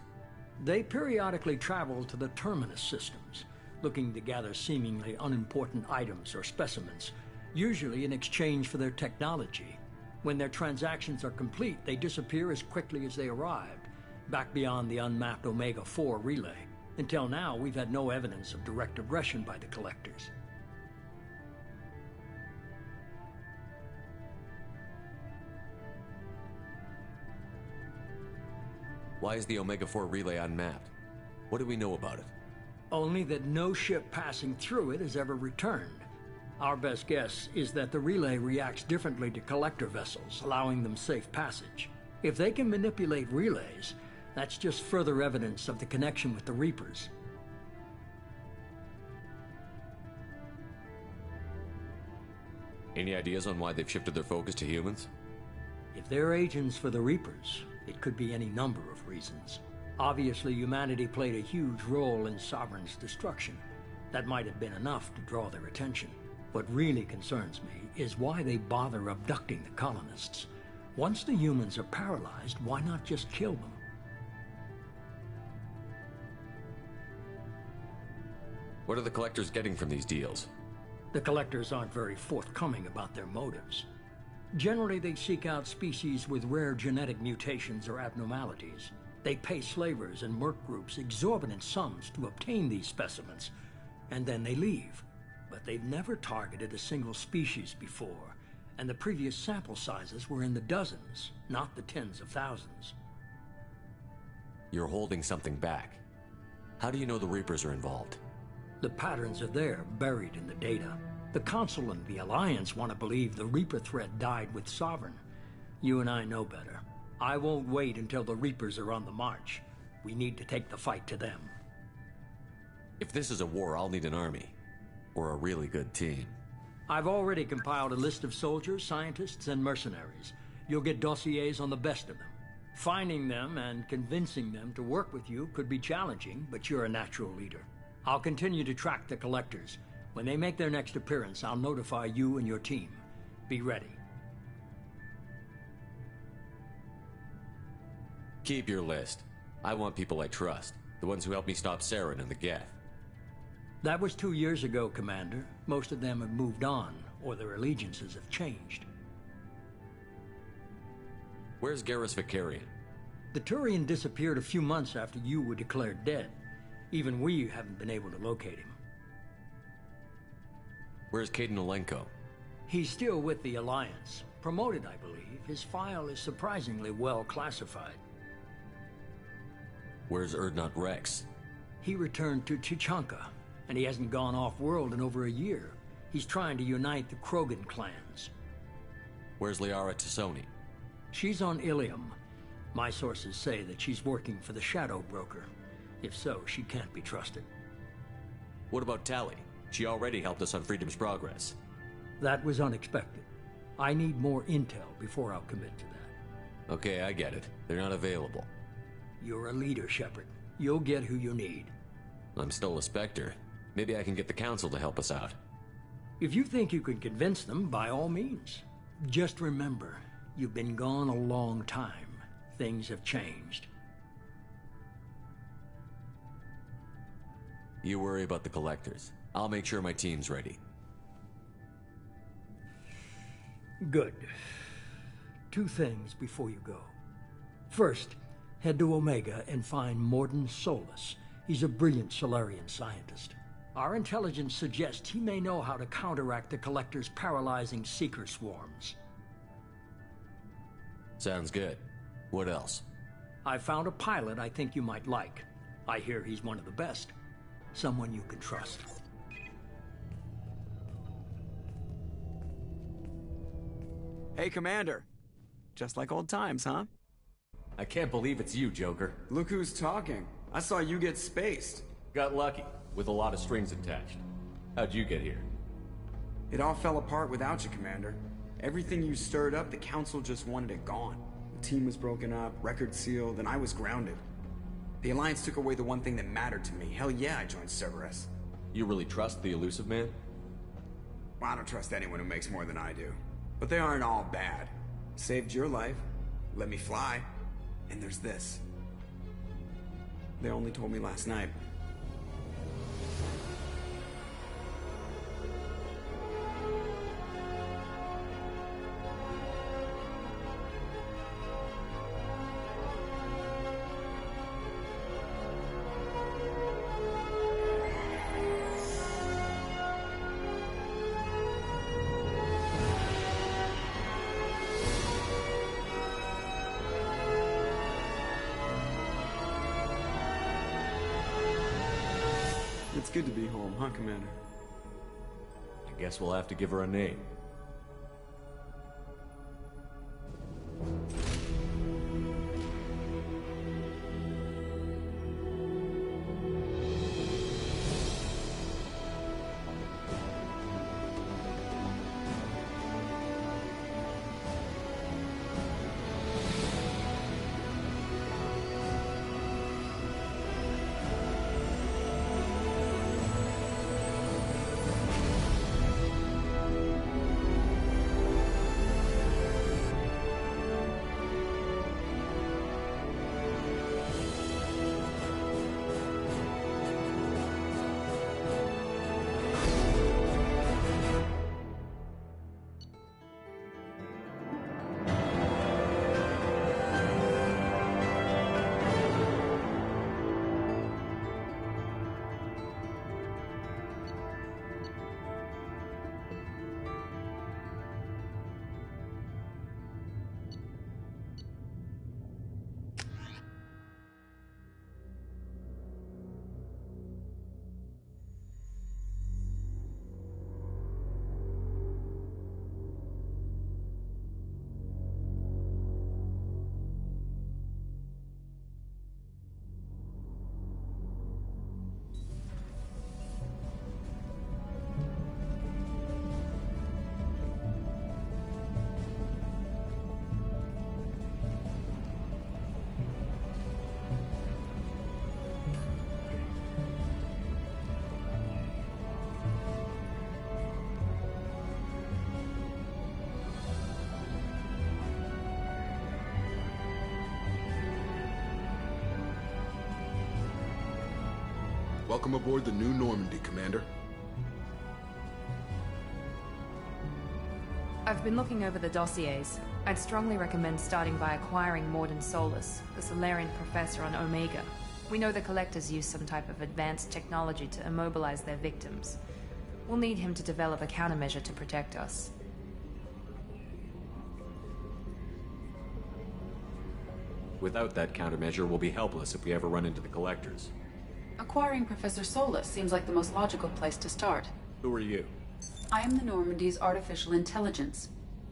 They periodically travel to the Terminus systems, looking to gather seemingly unimportant items or specimens, usually in exchange for their technology. When their transactions are complete, they disappear as quickly as they arrived, back beyond the unmapped Omega-4 relay. Until now, we've had no evidence of direct aggression by the Collectors. Why is the Omega-4 relay unmapped? What do we know about it? Only that no ship passing through it has ever returned. Our best guess is that the relay reacts differently to Collector vessels, allowing them safe passage. If they can manipulate relays, that's just further evidence of the connection with the Reapers. Any ideas on why they've shifted their focus to humans? If they're agents for the Reapers, it could be any number of reasons. Obviously, humanity played a huge role in Sovereign's destruction. That might have been enough to draw their attention. What really concerns me is why they bother abducting the colonists. Once the humans are paralyzed, why not just kill them? What are the Collectors getting from these deals? The Collectors aren't very forthcoming about their motives. Generally, they seek out species with rare genetic mutations or abnormalities. They pay slavers and merc groups exorbitant sums to obtain these specimens, and then they leave. But they've never targeted a single species before, and the previous sample sizes were in the dozens, not the tens of thousands. You're holding something back. How do you know the Reapers are involved? The patterns are there, buried in the data. The Council and the Alliance want to believe the Reaper threat died with Sovereign. You and I know better. I won't wait until the Reapers are on the march. We need to take the fight to them. If this is a war, I'll need an army. Or a really good team. I've already compiled a list of soldiers, scientists, and mercenaries. You'll get dossiers on the best of them. Finding them and convincing them to work with you could be challenging, but you're a natural leader. I'll continue to track the Collectors. When they make their next appearance, I'll notify you and your team. Be ready. Keep your list. I want people I trust. The ones who helped me stop Saren and the Geth. That was 2 years ago, Commander. Most of them have moved on, or their allegiances have changed. Where's Garrus Vicarian? The Turian disappeared a few months after you were declared dead. Even we haven't been able to locate him. Where's Caden Olenko? He's still with the Alliance. Promoted, I believe. His file is surprisingly well classified. Where's Erdnot Rex? He returned to Chichanka, and he hasn't gone off-world in over a year. He's trying to unite the Krogan clans. Where's Liara Tassoni? She's on Ilium. My sources say that she's working for the Shadow Broker. If so, she can't be trusted. What about Tali? She already helped us on Freedom's Progress. That was unexpected. I need more intel before I'll commit to that. Okay, I get it. They're not available. You're a leader, Shepard. You'll get who you need. I'm still a Spectre. Maybe I can get the Council to help us out. If you think you can convince them, by all means. Just remember, you've been gone a long time. Things have changed. You worry about the Collectors. I'll make sure my team's ready. Good. 2 things before you go. First, head to Omega and find Mordin Solus. He's a brilliant Solarian scientist. Our intelligence suggests he may know how to counteract the Collector's paralyzing Seeker swarms. Sounds good. What else? I found a pilot I think you might like. I hear he's one of the best. Someone you can trust. Hey, Commander. Just like old times, huh? I can't believe it's you, Joker. Look who's talking. I saw you get spaced. Got lucky, with a lot of strings attached. How'd you get here? It all fell apart without you, Commander. Everything you stirred up, the Council just wanted it gone. The team was broken up, record sealed, and I was grounded. The Alliance took away the one thing that mattered to me. Hell yeah, I joined Cerberus. You really trust the Elusive Man? Well, I don't trust anyone who makes more than I do. But they aren't all bad. Saved your life, let me fly, and there's this. They only told me last night. It's good to be home, huh, Commander? I guess we'll have to give her a name. Welcome aboard the New Normandy, Commander. I've been looking over the dossiers. I'd strongly recommend starting by acquiring Morden Solus, the Solarian professor on Omega. We know the Collectors use some type of advanced technology to immobilize their victims. We'll need him to develop a countermeasure to protect us. Without that countermeasure, we'll be helpless if we ever run into the Collectors. Acquiring Professor Solus seems like the most logical place to start. Who are you? I am the Normandy's artificial intelligence.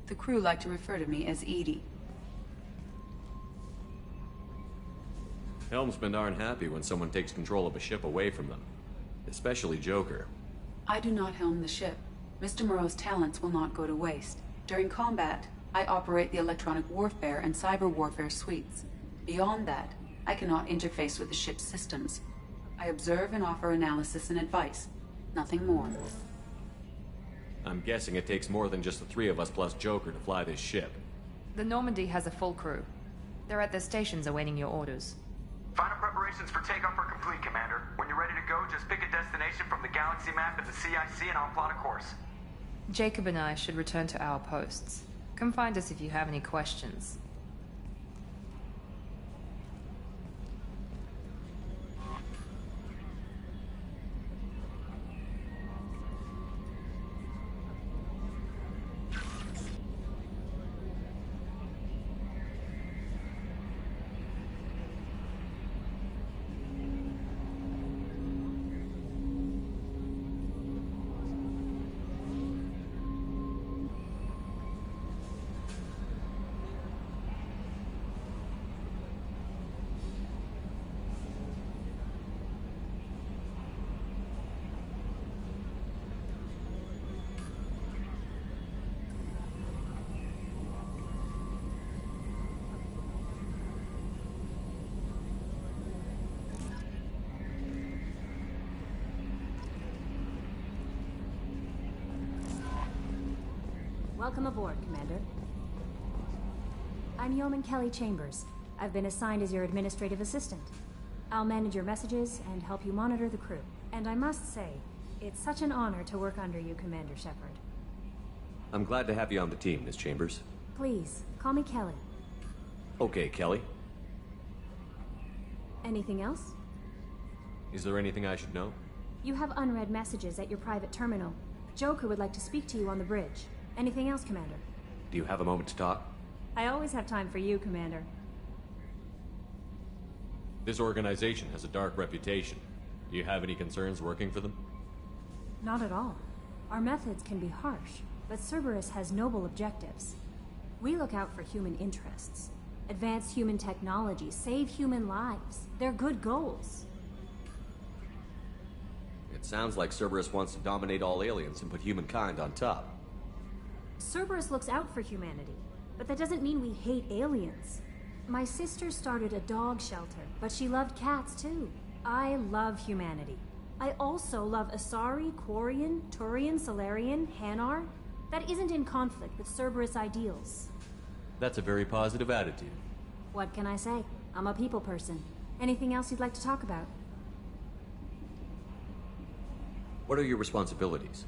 The crew like to refer to me as Edie. Helmsmen aren't happy when someone takes control of a ship away from them. Especially Joker. I do not helm the ship. Mr. Moreau's talents will not go to waste. During combat, I operate the electronic warfare and cyber warfare suites. Beyond that, I cannot interface with the ship's systems. I observe and offer analysis and advice. Nothing more. I'm guessing it takes more than just the three of us plus Joker to fly this ship. The Normandy has a full crew. They're at their stations awaiting your orders. Final preparations for takeoff are complete, Commander. When you're ready to go, just pick a destination from the galaxy map at the CIC and I'll plot a course. Jacob and I should return to our posts. Come find us if you have any questions. Welcome aboard, Commander. I'm Yeoman Kelly Chambers. I've been assigned as your administrative assistant. I'll manage your messages and help you monitor the crew. And I must say, it's such an honor to work under you, Commander Shepard. I'm glad to have you on the team, Miss Chambers. Please, call me Kelly. Okay, Kelly. Anything else? Is there anything I should know? You have unread messages at your private terminal. Joker would like to speak to you on the bridge. Anything else, Commander? Do you have a moment to talk? I always have time for you, Commander. This organization has a dark reputation. Do you have any concerns working for them? Not at all. Our methods can be harsh, but Cerberus has noble objectives. We look out for human interests. Advance human technology, save human lives. They're good goals. It sounds like Cerberus wants to dominate all aliens and put humankind on top. Cerberus looks out for humanity, but that doesn't mean we hate aliens. My sister started a dog shelter, but she loved cats too. I love humanity. I also love Asari, Quarian, Turian, Solarian, Hanar. That isn't in conflict with Cerberus ideals. That's a very positive attitude. What can I say? I'm a people person. Anything else you'd like to talk about? What are your responsibilities?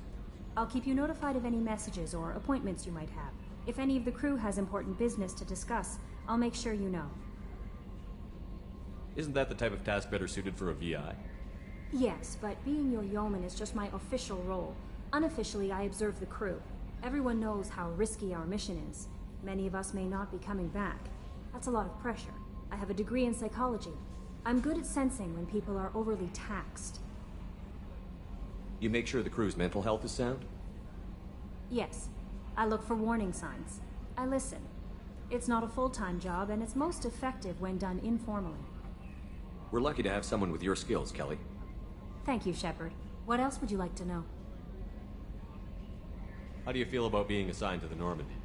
I'll keep you notified of any messages or appointments you might have. If any of the crew has important business to discuss, I'll make sure you know. Isn't that the type of task better suited for a VI? Yes, but being your yeoman is just my official role. Unofficially, I observe the crew. Everyone knows how risky our mission is. Many of us may not be coming back. That's a lot of pressure. I have a degree in psychology. I'm good at sensing when people are overly taxed. You make sure the crew's mental health is sound? Yes. I look for warning signs. I listen. It's not a full-time job, and it's most effective when done informally. We're lucky to have someone with your skills, Kelly. Thank you, Shepard. What else would you like to know? How do you feel about being assigned to the Normandy?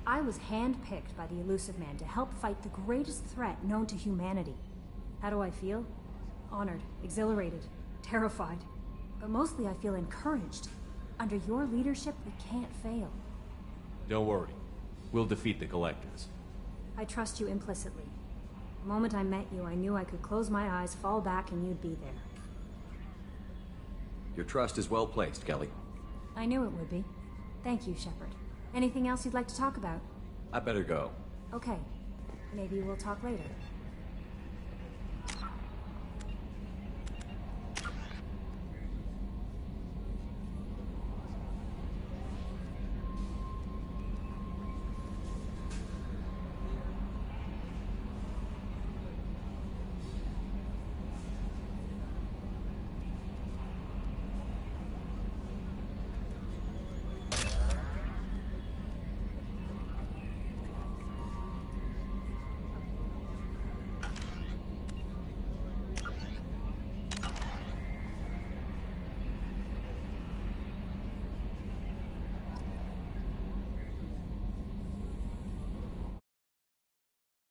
I was handpicked by the Elusive Man to help fight the greatest threat known to humanity. How do I feel? Honored, exhilarated, terrified. But mostly I feel encouraged. Under your leadership, we can't fail. Don't worry. We'll defeat the Collectors. I trust you implicitly. The moment I met you, I knew I could close my eyes, fall back, and you'd be there. Your trust is well placed, Kelly. I knew it would be. Thank you, Shepard. Anything else you'd like to talk about? I better go. Okay. Maybe we'll talk later.